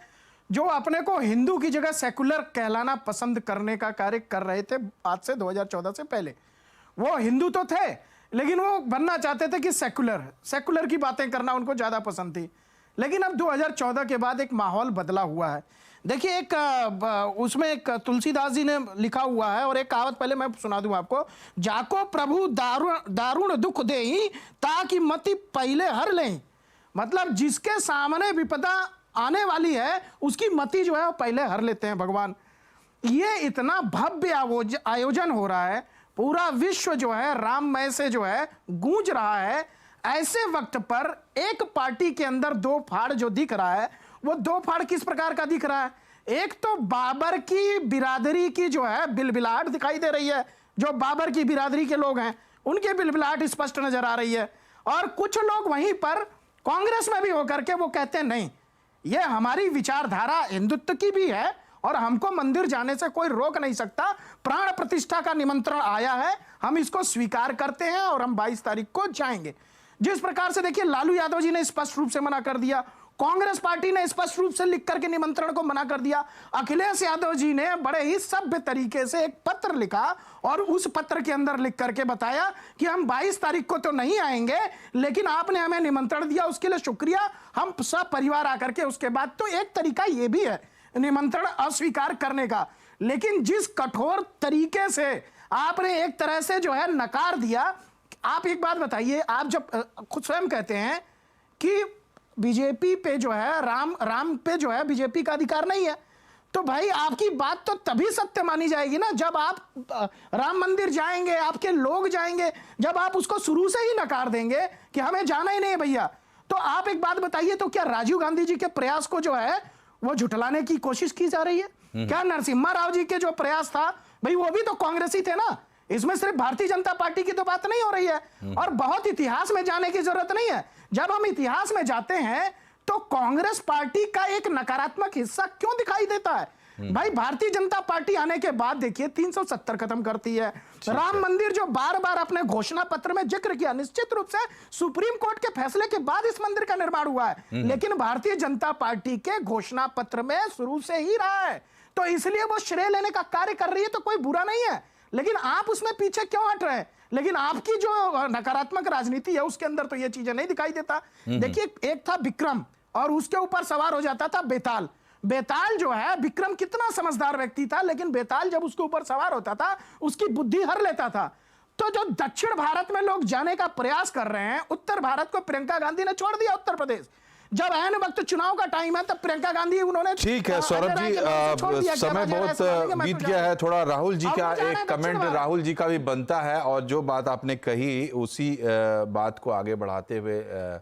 जो अपने को हिंदू की जगह सेकुलर कहलाना पसंद करने का कार्य कर रहे थे आज से 2014 से पहले। वो हिंदू तो थे, लेकिन वो बनना चाहते थे कि सेकुलर की बातें करना उनको ज्यादा पसंद थी। लेकिन अब 2014 के बाद एक माहौल बदला हुआ है। देखिए, एक उसमें एक तुलसीदास जी ने लिखा हुआ है, और एक कहावत पहले मैं सुना दूं आपको। जाको प्रभु दारुण दुख देही, ताकि मति पहले हर लें। मतलब जिसके सामने विपदा आने वाली है, उसकी मति जो है वो पहले हर लेते हैं भगवान। ये इतना भव्य आयोजन हो रहा है, पूरा विश्व जो है राममय से जो है गूंज रहा है। ऐसे वक्त पर एक पार्टी के अंदर दो फाड़ जो दिख रहा है, वो दो फाड़ किस प्रकार का दिख रहा है? एक तो बाबर की बिरादरी की जो है बिलबिलाहट दिखाई दे रही है, जो बाबर की बिरादरी के लोग हैं उनकी बिलबिलाहट स्पष्ट नजर आ रही है। और कुछ लोग वहीं पर कांग्रेस में भी होकर के वो कहते हैं नहीं, ये हमारी विचारधारा हिंदुत्व की भी है और हमको मंदिर जाने से कोई रोक नहीं सकता। प्राण प्रतिष्ठा का निमंत्रण आया है, हम इसको स्वीकार करते हैं और हम 22 तारीख को जाएंगे। जिस प्रकार से देखिए, लालू यादव जी ने स्पष्ट रूप से मना कर दिया, कांग्रेस पार्टी ने स्पष्ट रूप से लिख करके निमंत्रण को मना कर दिया, अखिलेश यादव जी ने बड़े ही सभ्य तरीके से एक पत्र लिखा और उस पत्र के अंदर लिख करके बताया कि हम 22 तारीख को तो नहीं आएंगे, लेकिन आपने हमें निमंत्रण दिया, उसके लिए शुक्रिया, हम सब परिवार आकर के। उसके बाद तो एक तरीका यह भी है निमंत्रण अस्वीकार करने का, लेकिन जिस कठोर तरीके से आपने एक तरह से जो है नकार दिया। आप एक बात बताइए, आप जब खुद स्वयं कहते हैं कि बीजेपी पे जो है राम पे जो है बीजेपी का अधिकार नहीं है, तो भाई आपकी बात तो तभी सत्य मानी जाएगी ना जब आप राम मंदिर जाएंगे, आपके लोग जाएंगे। जब आप उसको शुरू से ही नकार देंगे कि हमें जाना ही नहीं है भैया, तो आप एक बात बताइए, तो क्या राजीव गांधी जी के प्रयास को जो है वो झुठलाने की कोशिश की जा रही है? क्या नरसिम्हा राव जी के जो प्रयास था, भाई वो भी तो कांग्रेसी थे ना। इसमें सिर्फ भारतीय जनता पार्टी की तो बात नहीं हो रही है। और बहुत इतिहास में जाने की जरूरत नहीं है। जब हम इतिहास में जाते हैं तो कांग्रेस पार्टी का एक नकारात्मक हिस्सा क्यों दिखाई देता है? भाई भारतीय जनता पार्टी आने के बाद देखिए 370 खत्म करती है। राम मंदिर जो बार बार अपने घोषणा पत्र में जिक्र किया, निश्चित रूप से सुप्रीम कोर्ट के फैसले के बाद इस मंदिर का निर्माण हुआ है, लेकिन भारतीय जनता पार्टी के घोषणा पत्र में शुरू से ही रहा है। तो इसलिए वो श्रेय लेने का कार्य कर रही है, तो कोई बुरा नहीं है, लेकिन आप उसमें पीछे क्यों हट रहे हैं? लेकिन आपकी जो नकारात्मक राजनीति है उसके अंदर तो ये चीजें नहीं दिखाई देता। देखिए, एक था विक्रम और उसके ऊपर सवार हो जाता था बेताल। बेताल जो है, विक्रम कितना समझदार व्यक्ति था, लेकिन बेताल जब उसके ऊपर सवार होता था उसकी बुद्धि हर लेता था। तो जो दक्षिण भारत में लोग जाने का प्रयास कर रहे हैं, उत्तर भारत को प्रियंका गांधी ने छोड़ दिया। उत्तर प्रदेश जब ऐन वक्त चुनाव का टाइम है तब प्रियंका गांधी उन्होंने, ठीक है सौरभ जी, समय बहुत बीत गया है। थोड़ा राहुल जी का एक कमेंट राहुल जी का भी बनता है, और जो बात आपने कही उसी बात को आगे बढ़ाते हुए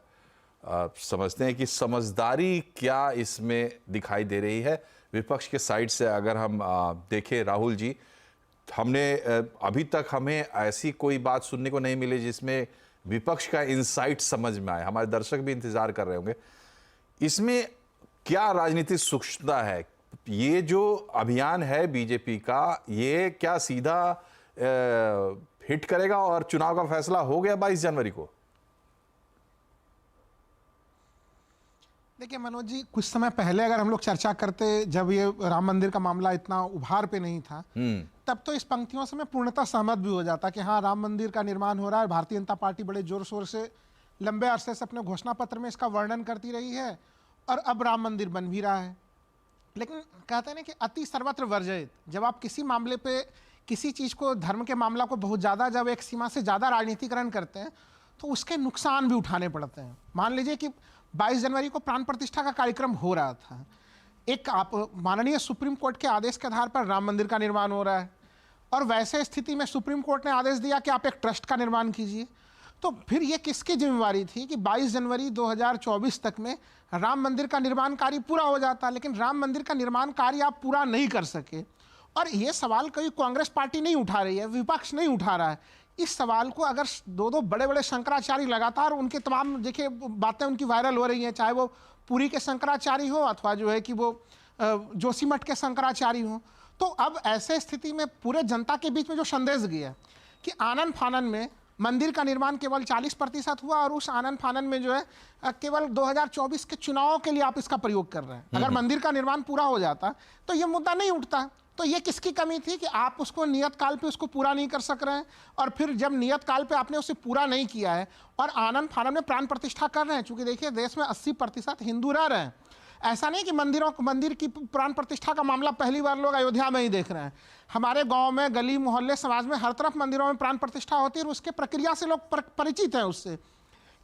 समझते हैं कि समझदारी क्या इसमें दिखाई दे रही है। विपक्ष के साइड से अगर हम देखें राहुल जी, हमने अभी तक हमें ऐसी कोई बात सुनने को नहीं मिली जिसमें विपक्ष का इनसाइट समझ में आए। हमारे दर्शक भी इंतजार कर रहे होंगे। इसमें क्या राजनीतिक सूक्ष्मता है? ये जो अभियान है बीजेपी का, ये क्या सीधा हिट करेगा और चुनाव का फैसला हो गया 22 जनवरी को? देखिए मनोज जी, कुछ समय पहले अगर हम लोग चर्चा करते, जब ये राम मंदिर का मामला इतना उभार पे नहीं था, तब तो इस पंक्तियों से मैं पूर्णतः सहमत भी हो जाता कि हाँ, राम मंदिर का निर्माण हो रहा है। भारतीय जनता पार्टी बड़े जोर शोर से लंबे अरसे से अपने घोषणा पत्र में इसका वर्णन करती रही है और अब राम मंदिर बन भी रहा है। लेकिन कहते हैं ना कि अति सर्वत्र वर्जित। जब आप किसी मामले पे, किसी चीज़ को, धर्म के मामला को बहुत ज़्यादा, जब एक सीमा से ज़्यादा राजनीतिकरण करते हैं तो उसके नुकसान भी उठाने पड़ते हैं। मान लीजिए कि 22 जनवरी को प्राण प्रतिष्ठा का कार्यक्रम हो रहा था, एक आप माननीय सुप्रीम कोर्ट के आदेश के आधार पर राम मंदिर का निर्माण हो रहा है, और वैसे स्थिति में सुप्रीम कोर्ट ने आदेश दिया कि आप एक ट्रस्ट का निर्माण कीजिए। तो फिर ये किसकी जिम्मेवारी थी कि 22 जनवरी 2024 तक में राम मंदिर का निर्माण कार्य पूरा हो जाता, लेकिन राम मंदिर का निर्माण कार्य आप पूरा नहीं कर सके। और ये सवाल कोई कांग्रेस पार्टी नहीं उठा रही है, विपक्ष नहीं उठा रहा है। इस सवाल को अगर दो बड़े बड़े शंकराचार्य लगातार, उनके तमाम देखिए बातें उनकी वायरल हो रही हैं, चाहे वो पुरी के शंकराचार्य हो अथवा जो है कि वो जोशीमठ के शंकराचार्य हो, तो अब ऐसे स्थिति में पूरे जनता के बीच में जो संदेश गया कि आनन फानन में मंदिर का निर्माण केवल 40% हुआ और उस आनन फानन में जो है केवल 2024 के चुनावों के लिए आप इसका प्रयोग कर रहे हैं। अगर मंदिर का निर्माण पूरा हो जाता तो ये मुद्दा नहीं उठता। तो ये किसकी कमी थी कि आप उसको नियत काल पे उसको पूरा नहीं कर सक रहे हैं, और फिर जब नियत काल पे आपने उसे पूरा नहीं किया है और आनन फानन में प्राण प्रतिष्ठा कर रहे हैं। चूंकि देखिए देश में 80% हिंदू रह रहे हैं, ऐसा नहीं कि मंदिर की प्राण प्रतिष्ठा का मामला पहली बार लोग अयोध्या में ही देख रहे हैं। हमारे गांव में, गली मोहल्ले, समाज में हर तरफ मंदिरों में प्राण प्रतिष्ठा होती है और उसके प्रक्रिया से लोग परिचित हैं उससे,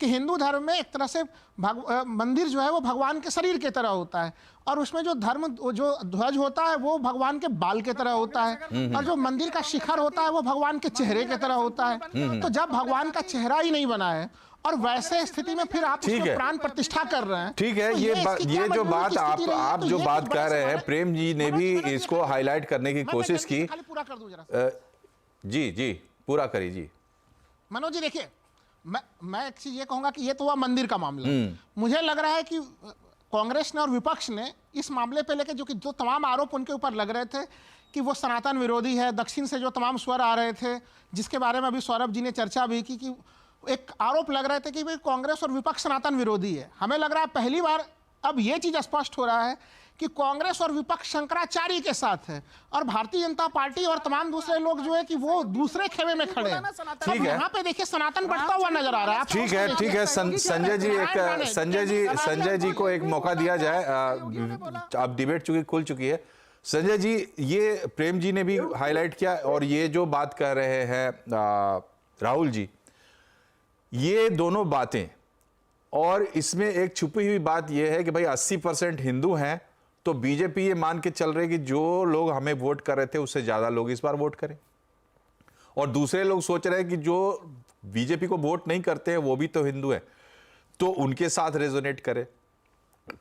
कि हिंदू धर्म में एक तरह से मंदिर जो है वो भगवान के शरीर की तरह होता है, और उसमें जो ध्वज होता है वो भगवान के बाल की तरह होता है, और जो मंदिर का शिखर होता है वो भगवान के चेहरे की तरह होता है। तो जब भगवान का चेहरा ही नहीं बना है और वैसे स्थिति में फिर आप उसमें प्राण प्रतिष्ठा कर रहे हैं, ठीक है। ये जो बात आप जो बात कर रहे हैं, प्रेम जी ने भी इसको हाईलाइट करने की कोशिश की। पूरा कर दूं जरा। जी पूरा करिए जी। मनोज जी देखिए, मैं एक चीज ये कहूंगा कि ये तो हुआ मंदिर का मामला। मुझे लग रहा है कि कांग्रेस ने और विपक्ष ने इस मामले पे लेके जो तमाम आरोप उनके ऊपर लग रहे थे कि वो सनातन विरोधी है, दक्षिण से जो तमाम स्वर आ रहे थे, जिसके बारे में अभी सौरभ जी ने चर्चा भी की, कि एक आरोप लग रहे थे कि भाई कांग्रेस और विपक्ष सनातन विरोधी है। हमें लग रहा है पहली बार अब ये चीज स्पष्ट हो रहा है कि कांग्रेस और विपक्ष शंकराचार्य के साथ है और भारतीय जनता पार्टी और तमाम दूसरे लोग जो है कि वो दूसरे खेमे में खड़े हैं। ठीक है, यहाँ पे देखिए सनातन बढ़ता हुआ नजर आ रहा है। ठीक है संजय जी को एक मौका दिया जाए। अब डिबेट चूंकि खुल चुकी है, संजय जी, ये प्रेम जी ने भी हाईलाइट किया और ये जो बात कर रहे हैं राहुल जी, ये दोनों बातें, और इसमें एक छुपी हुई बात यह है कि भाई 80% हिंदू हैं, तो बीजेपी ये मान के चल रही कि जो लोग हमें वोट कर रहे थे उससे ज्यादा लोग इस बार वोट करें, और दूसरे लोग सोच रहे हैं कि जो बीजेपी को वोट नहीं करते हैं वो भी तो हिंदू हैं, तो उनके साथ रेजोनेट करे।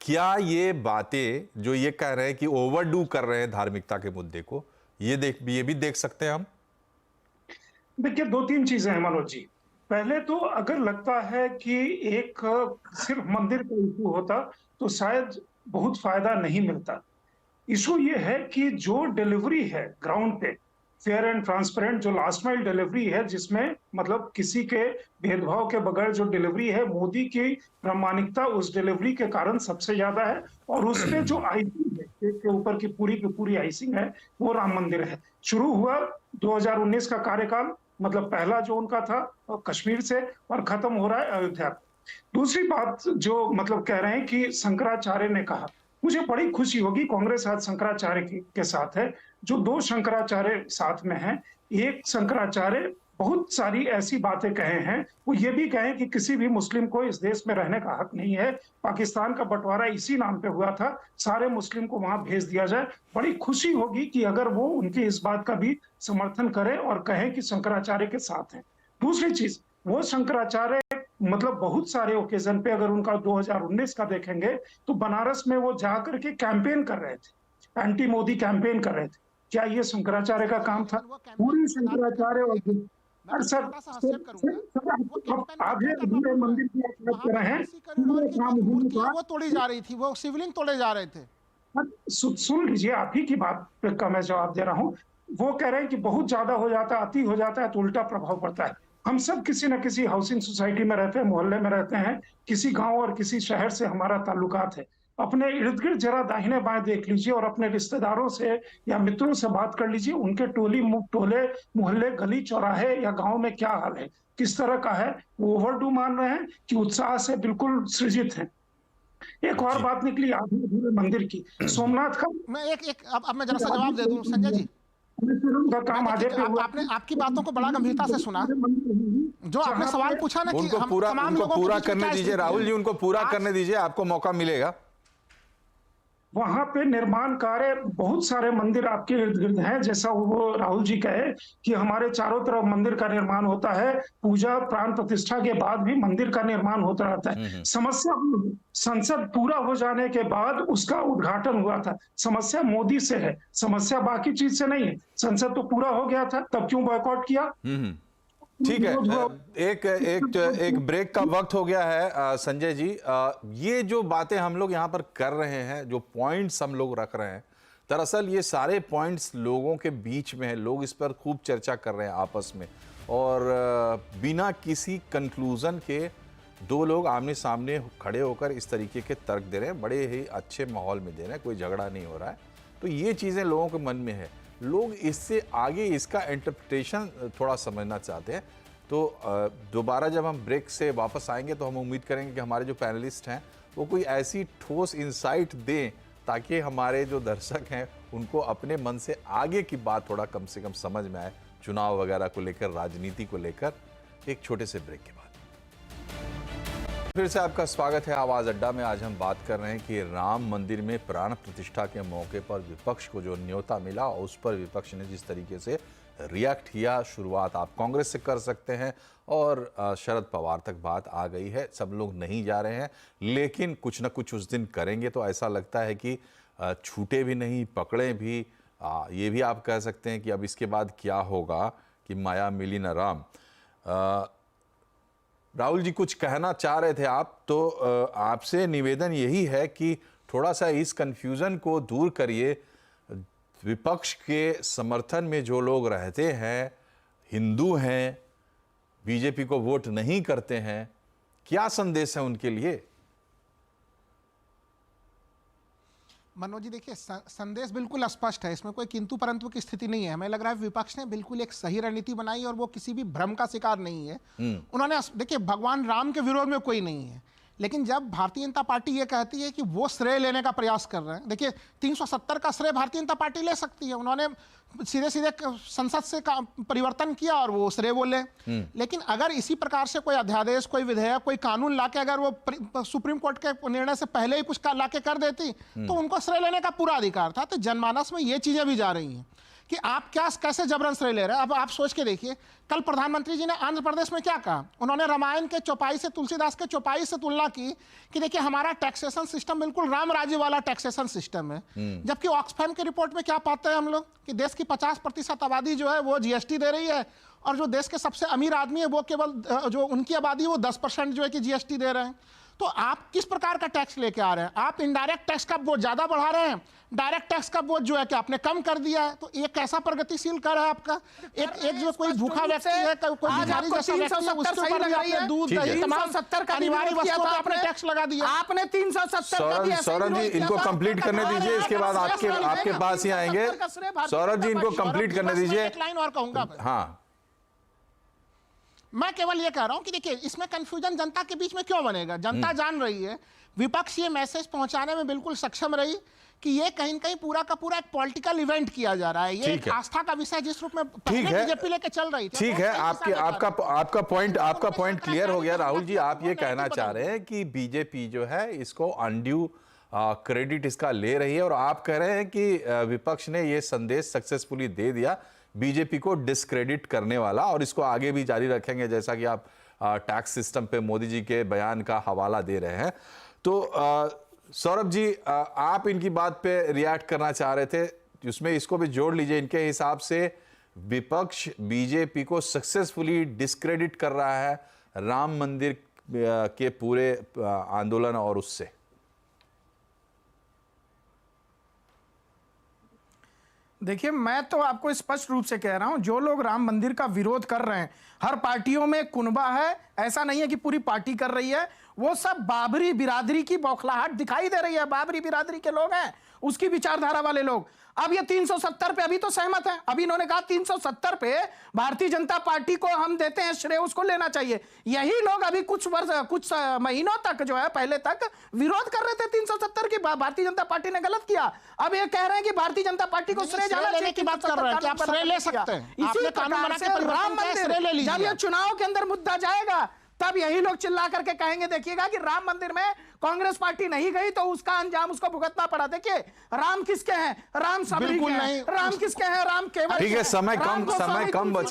क्या ये बातें जो ये कह रहे हैं कि ओवरडू कर रहे हैं धार्मिकता के मुद्दे को, ये भी देख सकते हैं हम? देखिए, 2-3 चीजें हैं मनोज जी। पहले तो अगर लगता है कि एक सिर्फ मंदिर का इशू होता तो शायद बहुत फायदा नहीं मिलता। इशू ये है कि जो डिलीवरी है ग्राउंड पे, फेयर एंड ट्रांसपेरेंट, जो लास्ट माइल डिलीवरी है, जिसमें मतलब किसी के भेदभाव के बगैर जो डिलीवरी है, मोदी की प्रामाणिकता उस डिलीवरी के कारण सबसे ज्यादा है, और उसपे जो आइसिंग है, केक के ऊपर की पूरी आइसिंग है, वो राम मंदिर है। शुरू हुआ 2019 का कार्यकाल, मतलब पहला जो उनका था कश्मीर से, और खत्म हो रहा है अयोध्या। दूसरी बात जो मतलब कह रहे हैं कि शंकराचार्य ने कहा, मुझे बड़ी खुशी होगी, कांग्रेस आज शंकराचार्य के साथ है। जो 2 शंकराचार्य साथ में हैं, एक शंकराचार्य बहुत सारी ऐसी बातें कहे हैं, वो ये भी कहे कि किसी भी मुस्लिम को इस देश में रहने का हक नहीं है, पाकिस्तान का बंटवारा इसी नाम पे हुआ था, सारे मुस्लिम को वहां भेज दिया जाए। बड़ी खुशी होगी कि अगर वो उनकी इस बात का भी समर्थन करें और कहें कि शंकराचार्य के साथ हैं। दूसरी चीज, वो शंकराचार्य मतलब बहुत सारे ओकेजन पे, अगर उनका 2019 का देखेंगे तो बनारस में वो जाकर के कैंपेन कर रहे थे, एंटी मोदी कैंपेन कर रहे थे। क्या ये शंकराचार्य का काम था? पूरी शंकराचार्य और सर आधे अधूरे मंदिर की बात कर रहे हैं, वो तोड़ी जा रही थी, वो शिवलिंग तोड़े जा रहे थे। सुन लीजिए, आप ही की बात का मैं जवाब दे रहा हूँ। वो कह रहे हैं कि बहुत ज्यादा हो जाता है, अति हो जाता है तो उल्टा प्रभाव पड़ता है। हम सब किसी न किसी हाउसिंग सोसाइटी में रहते हैं, मोहल्ले में रहते हैं, किसी गांव और किसी शहर से हमारा ताल्लुकात है। अपने इर्द गिर्द जरा दाहिने बाएं देख लीजिए और अपने रिश्तेदारों से या मित्रों से बात कर लीजिए, उनके टोले मोहल्ले गली चौराहे या गांव में क्या हाल है, किस तरह का है। वो ओवरडू मान रहे हैं कि उत्साह से बिल्कुल सृजित है। एक और बात निकली आधे अधूरे मंदिर की, सोमनाथ का। मैं अब मैं जरा सा जवाब दे दूं संजय जी। का काम आधे पे हुआ। आपने आपकी बातों को बड़ा गंभीरता से सुना। जो आपने सवाल पूछा ना कि उनको पूरा करने दीजिए राहुल जी, उनको पूरा करने दीजिए, आपको मौका मिलेगा। वहां पे निर्माण कार्य बहुत सारे मंदिर आपके इर्द गिर्द हैं, जैसा वो राहुल जी कहे कि हमारे चारों तरफ मंदिर का निर्माण होता है, पूजा प्राण प्रतिष्ठा के बाद भी मंदिर का निर्माण होता रहता है। समस्या संसद पूरा हो जाने के बाद उसका उद्घाटन हुआ था। समस्या मोदी से है, समस्या बाकी चीज से नहीं है। संसद तो पूरा हो गया था, तब क्यों बॉयकॉट किया? ठीक है, एक ब्रेक का वक्त हो गया है संजय जी। ये जो बातें हम लोग यहाँ पर कर रहे हैं, जो पॉइंट्स हम लोग रख रहे हैं, दरअसल ये सारे पॉइंट्स लोगों के बीच में है। लोग इस पर खूब चर्चा कर रहे हैं आपस में, और बिना किसी कंक्लूजन के दो लोग आमने सामने खड़े होकर इस तरीके के तर्क दे रहे हैं। बड़े ही अच्छे माहौल में दे रहे हैं, कोई झगड़ा नहीं हो रहा है। तो ये चीज़ें लोगों के मन में है, लोग इससे आगे इसका इंटरप्रिटेशन थोड़ा समझना चाहते हैं। तो दोबारा जब हम ब्रेक से वापस आएंगे तो हम उम्मीद करेंगे कि हमारे जो पैनलिस्ट हैं वो कोई ऐसी ठोस इंसाइट दें ताकि हमारे जो दर्शक हैं उनको अपने मन से आगे की बात थोड़ा कम से कम समझ में आए, चुनाव वगैरह को लेकर, राजनीति को लेकर। एक छोटे से ब्रेक के बाद फिर से आपका स्वागत है आवाज़ अड्डा में। आज हम बात कर रहे हैं कि राम मंदिर में प्राण प्रतिष्ठा के मौके पर विपक्ष को जो न्योता मिला, उस पर विपक्ष ने जिस तरीके से रिएक्ट किया। शुरुआत आप कांग्रेस से कर सकते हैं और शरद पवार तक बात आ गई है। सब लोग नहीं जा रहे हैं, लेकिन कुछ ना कुछ उस दिन करेंगे। तो ऐसा लगता है कि छूटे भी नहीं, पकड़े भी। ये भी आप कह सकते हैं कि अब इसके बाद क्या होगा कि माया मिली न राम। राहुल जी कुछ कहना चाह रहे थे आप, तो आपसे निवेदन यही है कि थोड़ा सा इस कंफ्यूजन को दूर करिए। विपक्ष के समर्थन में जो लोग रहते हैं, हिंदू हैं, बीजेपी को वोट नहीं करते हैं, क्या संदेश है उनके लिए? मनोज जी देखिए, संदेश बिल्कुल स्पष्ट है, इसमें कोई किंतु परंतु की स्थिति नहीं है। हमें लग रहा है विपक्ष ने बिल्कुल एक सही रणनीति बनाई और वो किसी भी भ्रम का शिकार नहीं है। उन्होंने देखिए, भगवान राम के विरोध में कोई नहीं है, लेकिन जब भारतीय जनता पार्टी ये कहती है कि वो श्रेय लेने का प्रयास कर रहे हैं, देखिए 370 का श्रेय भारतीय जनता पार्टी ले सकती है। उन्होंने सीधे सीधे संसद से परिवर्तन किया और वो श्रेय बोले। लेकिन अगर इसी प्रकार से कोई अध्यादेश, कोई विधेयक, कोई कानून लाके अगर वो सुप्रीम कोर्ट के निर्णय से पहले ही कुछ लाके कर देती तो उनको श्रेय लेने का पूरा अधिकार था। तो जनमानस में ये चीजें भी जा रही हैं कि आप क्या कैसे जबरन श्रेय ले रहे हैं। अब आप सोच के देखिए, कल प्रधानमंत्री जी ने आंध्र प्रदेश में क्या कहा। उन्होंने रामायण के चौपाई से, तुलसीदास के चौपाई से तुलना की कि देखिए हमारा टैक्सेशन सिस्टम बिल्कुल राम राज्य वाला टैक्सेशन सिस्टम है। जबकि ऑक्सफैम की रिपोर्ट में क्या पाते हैं हम लोग कि देश की 50% आबादी जो है वो जीएसटी दे रही है, और जो देश के सबसे अमीर आदमी है वो केवल जो उनकी आबादी है वो 10% जो है कि जीएसटी दे रहे हैं। तो आप किस प्रकार का टैक्स लेके आ रहे हैं? आप इनडायरेक्ट टैक्स का बोझ ज्यादा बढ़ा रहे हैं, डायरेक्ट टैक्स का बोझ जो है कि आपने कम कर दिया है। तो एक कैसा प्रगतिशील कर है आपका? एक जो कोई भूखा व्यक्ति है, कोई भिखारी जैसा व्यक्ति है, उसके ऊपर भी आपने दूध, दही, तमाम 70 का अनिवार्य वस्तुओं पर आपने टैक्स लगा दिया। आपने 370 सौरभ जी इनको कंप्लीट करने दीजिए, इसके बाद आपके पास ही आएंगे। सौरभ जी इनको कंप्लीट करने दीजिए। एक लाइन और कहूंगा। हाँ, मैं केवल ये कह रहा हूं कि देखिए इसमें कंफ्यूजन जनता के बीच में क्यों बनेगा। जनता जान रही है, विपक्ष ये मैसेज पहुंचाने में बिल्कुल सक्षम रही कि ये कहीं न कहीं पूरा का पूरा एक पॉलिटिकल इवेंट किया जा रहा है। ये एक आस्था का विषय जिस रूप में बीजेपी लेके चल रही थी। ठीक है, आपका पॉइंट क्लियर हो गया। राहुल जी, आप ये कहना चाह रहे हैं कि बीजेपी जो है इसको अनड्यू क्रेडिट इसका ले रही है, और आप कह रहे हैं कि विपक्ष ने ये संदेश सक्सेसफुली दे दिया बीजेपी को डिस्क्रेडिट करने वाला, और इसको आगे भी जारी रखेंगे, जैसा कि आप टैक्स सिस्टम पे मोदी जी के बयान का हवाला दे रहे हैं। तो सौरभ जी, आप इनकी बात पे रिएक्ट करना चाह रहे थे, उसमें इसको भी जोड़ लीजिए। इनके हिसाब से विपक्ष बीजेपी को सक्सेसफुली डिस्क्रेडिट कर रहा है राम मंदिर के पूरे आंदोलन और उससे। देखिए, मैं तो आपको स्पष्ट रूप से कह रहा हूं, जो लोग राम मंदिर का विरोध कर रहे हैं, हर पार्टियों में कुनबा है, ऐसा नहीं है कि पूरी पार्टी कर रही है। वो सब बाबरी बिरादरी की बौखलाहट दिखाई दे रही है, बाबरी बिरादरी के लोग हैं, उसकी विचारधारा वाले लोग। अब ये 370 पे अभी तो सहमत है, अभी इन्होंने कहा 370 पे भारतीय जनता पार्टी को हम देते हैं श्रेय, उसको लेना चाहिए। यही लोग अभी कुछ महीनों तक जो है, पहले तक विरोध कर रहे थे 370 की, भारतीय जनता पार्टी ने गलत किया। अब ये कह रहे हैं कि भारतीय जनता पार्टी को श्रेय जाना चाहिए की बात कर रहे हैं कि आप श्रेय ले सकते हैं। इसी प्रकार से राम मंदिर, जब ये चुनाव के अंदर मुद्दा जाएगा, तब यही लोग चिल्ला करके कहेंगे, देखिएगा कि राम मंदिर में कांग्रेस पार्टी नहीं गई तो उसका अंजाम उसको भुगतना पड़ा। देखिए, राम किसके हैं? राम सबरी के हैं। राम किसके हैं? राम केवल। ठीक है, समय कम बचा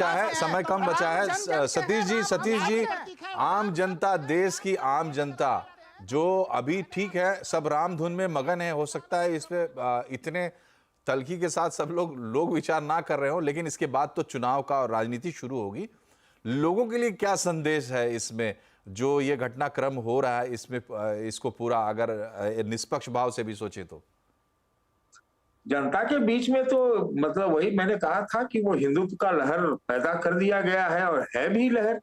है, समय कम बचा है। सतीश जी, आम जनता, देश की आम जनता जो अभी ठीक है, सब राम धुन में मगन है, हो सकता है इस पे इतने तल्खी के साथ सब लोग विचार ना कर रहे हो, लेकिन इसके बाद तो चुनाव का और राजनीति शुरू होगी। लोगों के लिए क्या संदेश है इसमें, जो ये घटनाक्रम हो रहा है इसमें, इसको पूरा अगर निष्पक्ष भाव से भी सोचे तो? जनता के बीच में तो मतलब वही मैंने कहा था कि वो हिंदुत्व का लहर पैदा कर दिया गया है, और है भी लहर।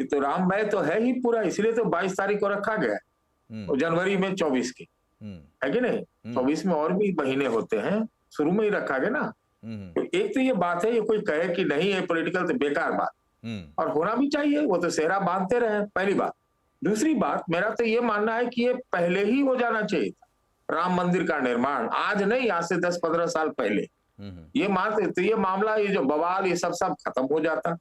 तो राममय तो है ही पूरा, इसलिए तो 22 तारीख को रखा गया है, जनवरी में 24 की, है कि नहीं? 24 में और भी महीने होते हैं, शुरू में ही रखा गया ना। तो एक तो ये बात है, ये कोई कहे कि नहीं है पॉलिटिकल, तो बेकार बात, और होना भी चाहिए, वो तो सेहरा बांधते रहे, पहली बात। दूसरी बात, मेरा तो ये मानना है कि ये पहले ही हो जाना चाहिए था, राम मंदिर का निर्माण, आज नहीं, आज से 10-15 साल पहले। ये मानते तो ये मामला, ये जो बवाल, ये सब खत्म हो जाता।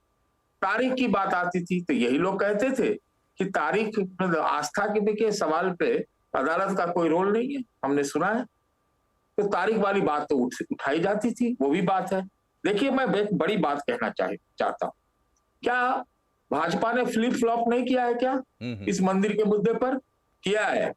तारीख की बात आती थी तो यही लोग कहते थे कि तारीख, आस्था के सवाल पे अदालत का कोई रोल नहीं है, हमने सुना है, तो तारीख वाली बात तो उठाई जाती थी, वो भी बात है। देखिए, मैं एक बड़ी बात कहना चाहता हूं, क्या भाजपा ने फ्लिप फ्लॉप नहीं किया है क्या इस मंदिर के मुद्दे पर? किया है।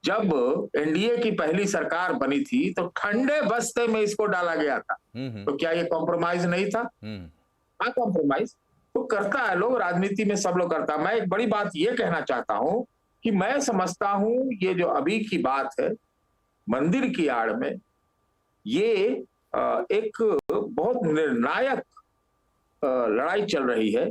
जब एनडीए की पहली सरकार बनी थी तो ठंडे बस्ते में इसको डाला गया था, तो क्या ये कॉम्प्रोमाइज नहीं था? हाँ, कॉम्प्रोमाइज तो करता है लोग, राजनीति में सब लोग करता है। मैं एक बड़ी बात ये कहना चाहता हूं कि मैं समझता हूं ये जो अभी की बात है मंदिर की आड़ में, ये एक बहुत निर्णायक लड़ाई चल रही है,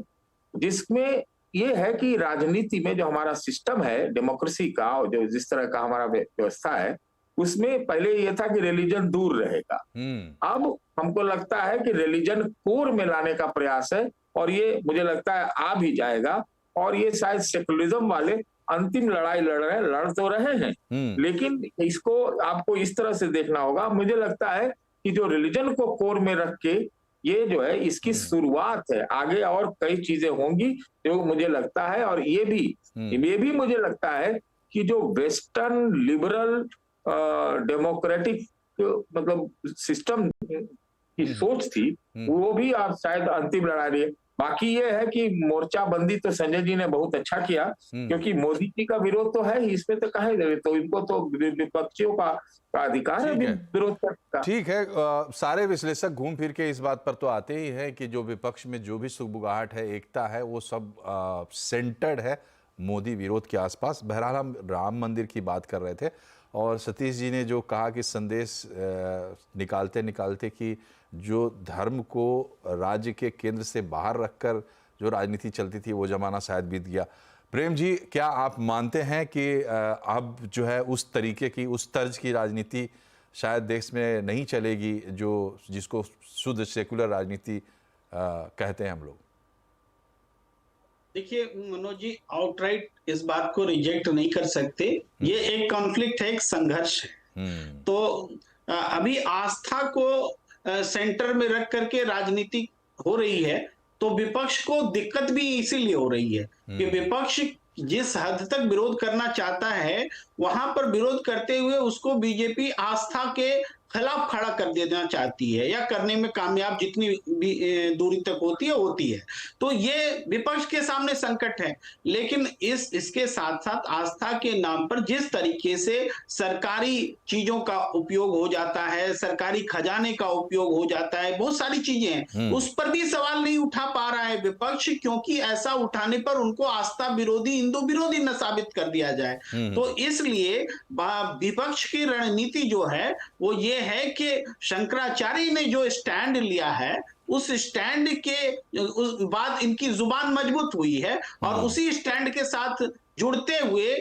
जिसमें ये है कि राजनीति में जो हमारा सिस्टम है डेमोक्रेसी का, और जो जिस तरह का हमारा व्यवस्था है, उसमें पहले ये था कि रिलीजन दूर रहेगा। अब हमको लगता है कि रिलीजन कोर में लाने का प्रयास है, और ये मुझे लगता है आ भी जाएगा। और ये शायद सेकुलरिज्म वाले अंतिम लड़ाई लड़ तो रहे हैं, लेकिन इसको आपको इस तरह से देखना होगा। मुझे लगता है कि जो रिलीजन को कोर में रख के ये जो है, इसकी शुरुआत है, आगे और कई चीजें होंगी जो मुझे लगता है। और ये भी मुझे लगता है कि जो वेस्टर्न लिबरल डेमोक्रेटिक मतलब सिस्टम की सोच थी, वो भी आप शायद अंतिम लड़ा रही है। बाकी ये है कि मोर्चाबंदी तो संजय जी ने बहुत अच्छा किया, क्योंकि मोदी जी का विरोध तो है ही, इसमें तो कहे, तो इनको तो विपक्षियों का अधिकार है विरोध करने। ठीक है, सारे विश्लेषक घूम फिर के इस बात पर तो आते ही है कि जो विपक्ष में जो भी सुगबुगाहट है, एकता है, वो सब सेंटर्ड है मोदी विरोध के आसपास। बहरहाल हम राम मंदिर की बात कर रहे थे, और सतीश जी ने जो कहा कि संदेश निकालते निकालते कि जो धर्म को राज्य के केंद्र से बाहर रखकर जो राजनीति चलती थी, वो जमाना शायद बीत गया। प्रेम जी, क्या आप मानते हैं कि अब जो है उस तरीके की, उस तर्ज की राजनीति शायद देश में नहीं चलेगी, जिसको शुद्ध सेकुलर राजनीति कहते हैं हम लोग? देखिए मनोज जी, आउटराइट इस बात को रिजेक्ट नहीं कर सकते, ये एक कॉन्फ्लिक्ट है, एक संघर्ष है। तो अभी आस्था को सेंटर में रख करके राजनीति हो रही है, तो विपक्ष को दिक्कत भी इसीलिए हो रही है कि विपक्ष जिस हद तक विरोध करना चाहता है, वहां पर विरोध करते हुए उसको बीजेपी आस्था के खिलाफ खड़ा कर देना चाहती है या करने में कामयाब जितनी भी दूरी तक होती है। तो ये विपक्ष के सामने संकट है। लेकिन इसके साथ साथ आस्था के नाम पर जिस तरीके से सरकारी चीजों का उपयोग हो जाता है, सरकारी खजाने का उपयोग हो जाता है, बहुत सारी चीजें हैं, उस पर भी सवाल नहीं उठा पा रहा है विपक्ष, क्योंकि ऐसा उठाने पर उनको आस्था विरोधी, हिंदू विरोधी न साबित कर दिया जाए। तो इसलिए विपक्ष की रणनीति जो है वो ये है कि शंकराचार्य ने जो स्टैंड लिया है उस स्टैंड के उस बाद इनकी जुबान मजबूत हुई है और उसी स्टैंड के साथ जुड़ते हुए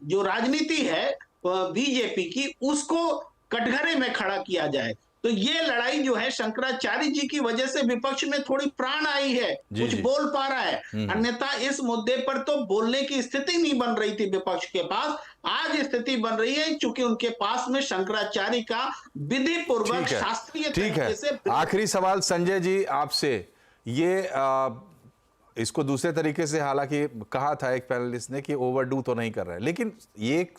जो राजनीति है बीजेपी की उसको कटघरे में खड़ा किया जाए। तो ये लड़ाई जो है शंकराचार्य जी की वजह से विपक्ष में थोड़ी प्राण आई है, कुछ बोल पा रहा है, अन्यथा इस मुद्दे पर तो बोलने की स्थिति नहीं बन रही थी विपक्ष के पास। आज स्थिति बन रही है क्योंकि उनके पास में शंकराचार्य का विधि पूर्वक शास्त्रीय तरीके से। आखिरी सवाल संजय जी आपसे, ये इसको दूसरे तरीके से हालांकि कहा था एक पैनलिस्ट ने कि ओवरडू तो नहीं कर रहे, लेकिन ये एक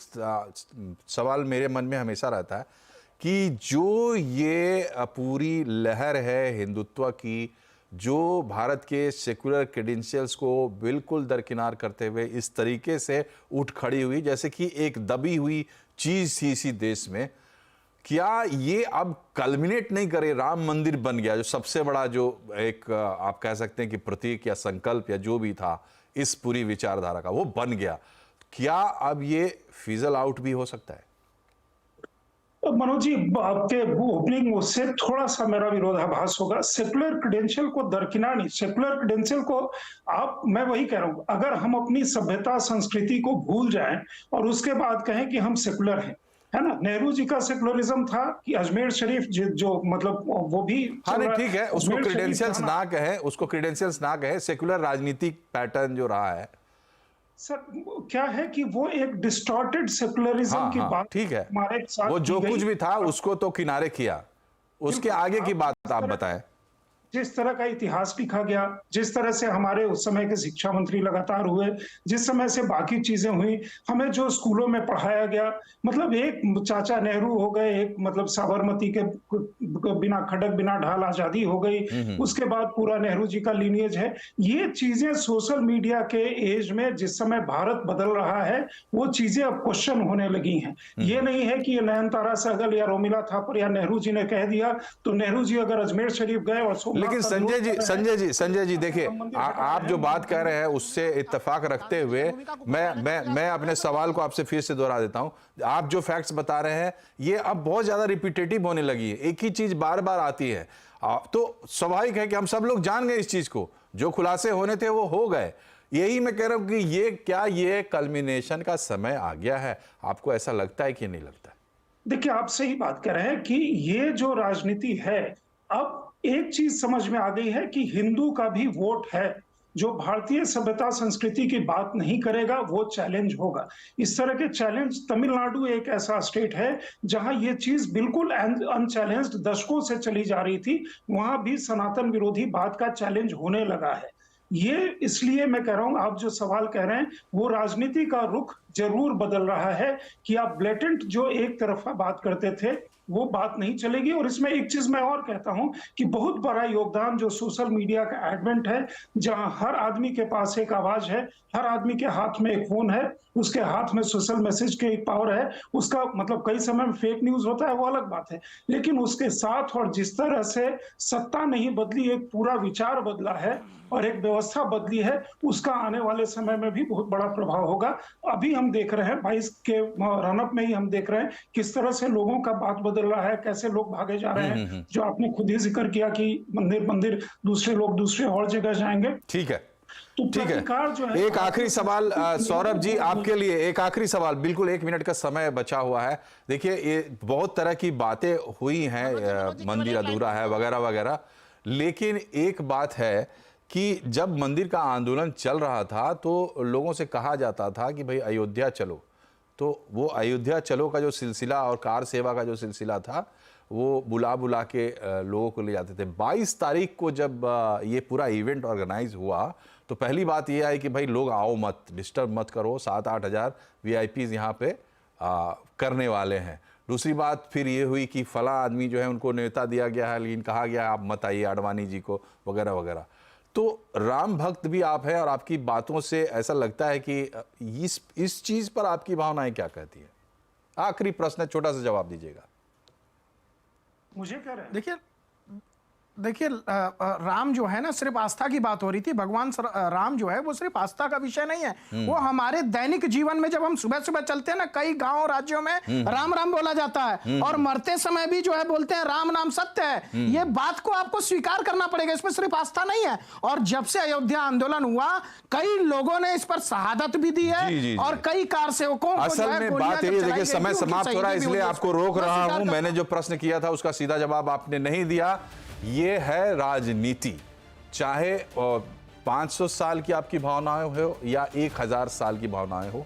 सवाल मेरे मन में हमेशा रहता है कि जो ये पूरी लहर है हिंदुत्व की, जो भारत के सेकुलर क्रेडेंशियल्स को बिल्कुल दरकिनार करते हुए इस तरीके से उठ खड़ी हुई जैसे कि एक दबी हुई चीज थी इसी देश में, क्या ये अब कल्मिनेट नहीं करे? राम मंदिर बन गया, जो सबसे बड़ा जो एक आप कह सकते हैं कि प्रतीक या संकल्प या जो भी था इस पूरी विचारधारा का, वो बन गया। क्या अब ये फिजल आउट भी हो सकता है? मनोज जी, आपके ओपनिंग उससे थोड़ा सा मेरा विरोधाभास होगा। सेकुलर क्रेडेंशियल को दरकिनार नहीं, सेकुलर क्रेडेंशियल को मैं वही कह रहा हूं, अगर हम अपनी सभ्यता संस्कृति को भूल जाएं और उसके बाद कहें कि हम सेकुलर हैं, है ना। नेहरू जी का सेकुलरिज्म था कि अजमेर शरीफ जो मतलब वो भी, हाँ नहीं ठीक है, उसको क्रेडेंशियल्स ना कहें, उसको क्रेडेंशियल्स ना कहें, सेकुलर राजनीतिक पैटर्न जो रहा है सर, क्या है कि वो एक डिस्टॉर्टेड सेकुलरिज्म की बात, ठीक है, हमारे साथ वो जो कुछ भी था उसको तो किनारे किया, उसके आगे की बात आप बताएं। जिस तरह का इतिहास लिखा गया, जिस तरह से हमारे उस समय के शिक्षा मंत्री लगातार हुए, जिस समय से बाकी चीजें हुई, हमें जो स्कूलों में पढ़ाया गया, मतलब एक चाचा नेहरू हो गए, एक मतलब साबरमती के बिना खड़क बिना ढाल आजादी हो गई, उसके बाद पूरा नेहरू जी का लीनियज है। ये चीजें सोशल मीडिया के एज में जिस समय भारत बदल रहा है वो चीजें अब क्वेश्चन होने लगी हैं। ये नहीं है कि ये नयनतारा सहगल या रोमिला थापर या नेहरू जी ने कह दिया तो नेहरू जी अगर अजमेर शरीफ गए और लेकिन संजय जी देखिए, आप जो बात कह रहे हैं उससे इत्तेफाक रखते हुए मैं अपने सवाल को आपसे फिर से दोहरा देता हूं। आप जो फैक्ट्स बता रहे हैं ये अब बहुत ज्यादा रिपीटेटिव होने लगी है, एक ही चीज बार बार आती है, तो स्वाभाविक है कि हम सब लोग जान गए इस चीज को, जो खुलासे होने थे वो हो गए। यही मैं कह रहा हूं कि ये कल्मिनेशन का समय आ गया है, आपको ऐसा लगता है कि नहीं लगता? देखिए, आप सही बात कह रहे हैं कि ये जो राजनीति है, अब एक चीज समझ में आ गई है कि हिंदू का भी वोट है। जो भारतीय सभ्यता संस्कृति की बात नहीं करेगा वो चैलेंज होगा। इस तरह के चैलेंज, तमिलनाडु एक ऐसा स्टेट है जहां ये चीज बिल्कुल अनचैलेंज्ड दशकों से चली जा रही थी, वहां भी सनातन विरोधी बात का चैलेंज होने लगा है। ये इसलिए मैं कह रहा हूं, आप जो सवाल कह रहे हैं वो राजनीति का रुख जरूर बदल रहा है कि आप ब्लेटेंट जो एक तरफा बात करते थे वो बात नहीं चलेगी। और इसमें एक चीज मैं और कहता हूं कि बहुत बड़ा योगदान जो सोशल मीडिया का एडवेंट है, जहां हर आदमी के पास एक आवाज है, हर आदमी के हाथ में एक फोन है, उसके हाथ में सोशल मैसेज की एक पावर है, उसका मतलब कई समय में फेक न्यूज होता है वो अलग बात है, लेकिन उसके साथ और जिस तरह से सत्ता नहीं बदली, एक पूरा विचार बदला है और एक व्यवस्था बदली है, उसका आने वाले समय में भी बहुत बड़ा प्रभाव होगा। अभी हम देख रहे हैं 22 के रनअप में ही हम देख रहे हैं किस तरह से लोगों का बात बदल रहा है, कैसे लोग भागे जा रहे हैं, जो आपने खुद ही जिक्र किया कि मंदिर दूसरे लोग दूसरे और जगह जाएंगे। ठीक है, तो ठीक है, जो है, एक आखिरी सवाल सौरभ जी आपके लिए, एक आखिरी सवाल, बिल्कुल 1 मिनट का समय बचा हुआ है। देखिए, ये बहुत तरह की बातें हुई हैं, मंदिर अधूरा है वगैरह वगैरह, लेकिन एक बात है कि जब मंदिर का आंदोलन चल रहा था तो लोगों से कहा जाता था कि भाई अयोध्या चलो, तो वो अयोध्या चलो का जो सिलसिला और कार सेवा का जो सिलसिला था वो बुला के लोगों को ले जाते थे। 22 तारीख को जब ये पूरा इवेंट ऑर्गेनाइज हुआ तो पहली बात ये आई कि भाई लोग आओ मत, डिस्टर्ब मत करो, 7-8 हज़ार VIPs यहाँ पे करने वाले हैं। दूसरी बात फिर ये हुई कि फला आदमी जो है उनको न्योता दिया गया है, लेकिन कहा गया आप मत आइए आडवाणी जी को, वगैरह वगैरह। तो राम भक्त भी आप हैं और आपकी बातों से ऐसा लगता है कि इस चीज पर आपकी भावनाएं क्या कहती है? आखिरी प्रश्न है, छोटा सा जवाब दीजिएगा। मुझे क्या रहा है? देखिए राम जो है ना, सिर्फ आस्था की बात हो रही थी। भगवान राम जो है वो सिर्फ आस्था का विषय नहीं है, वो हमारे दैनिक जीवन में जब हम सुबह सुबह चलते हैं ना, कई गांव राज्यों में राम राम बोला जाता है और मरते समय भी जो है बोलते हैं राम नाम सत्य है। ये बात को आपको स्वीकार करना पड़ेगा, इसमें सिर्फ आस्था नहीं है। और जब से अयोध्या आंदोलन हुआ, कई लोगों ने इस पर शहादत भी दी है और कई कारसेवकों को असल में बात यही है, देखिए समय समाप्त हो रहा है इसलिए आपको रोक रहा हूं। मैंने जो प्रश्न किया था उसका सीधा जवाब आपने नहीं दिया। ये है राजनीति, चाहे 500 साल की आपकी भावनाएं हो या 1000 साल की भावनाएं हो,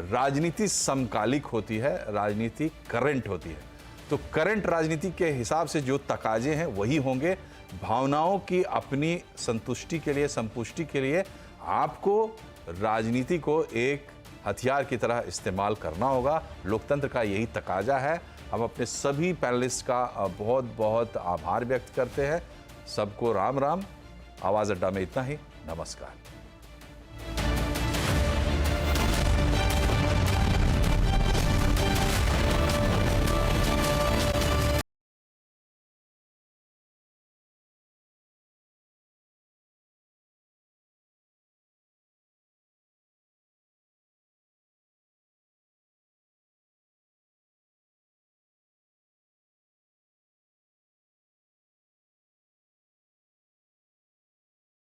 राजनीति समकालिक होती है, राजनीति करंट होती है। तो करंट राजनीति के हिसाब से जो तकाजे हैं वही होंगे। भावनाओं की अपनी संतुष्टि के लिए, संपुष्टि के लिए आपको राजनीति को एक हथियार की तरह इस्तेमाल करना होगा। लोकतंत्र का यही तकाजा है। हम अपने सभी पैनलिस्ट का बहुत बहुत आभार व्यक्त करते हैं। सबको राम राम। आवाज़ अड्डा में इतना ही। नमस्कार।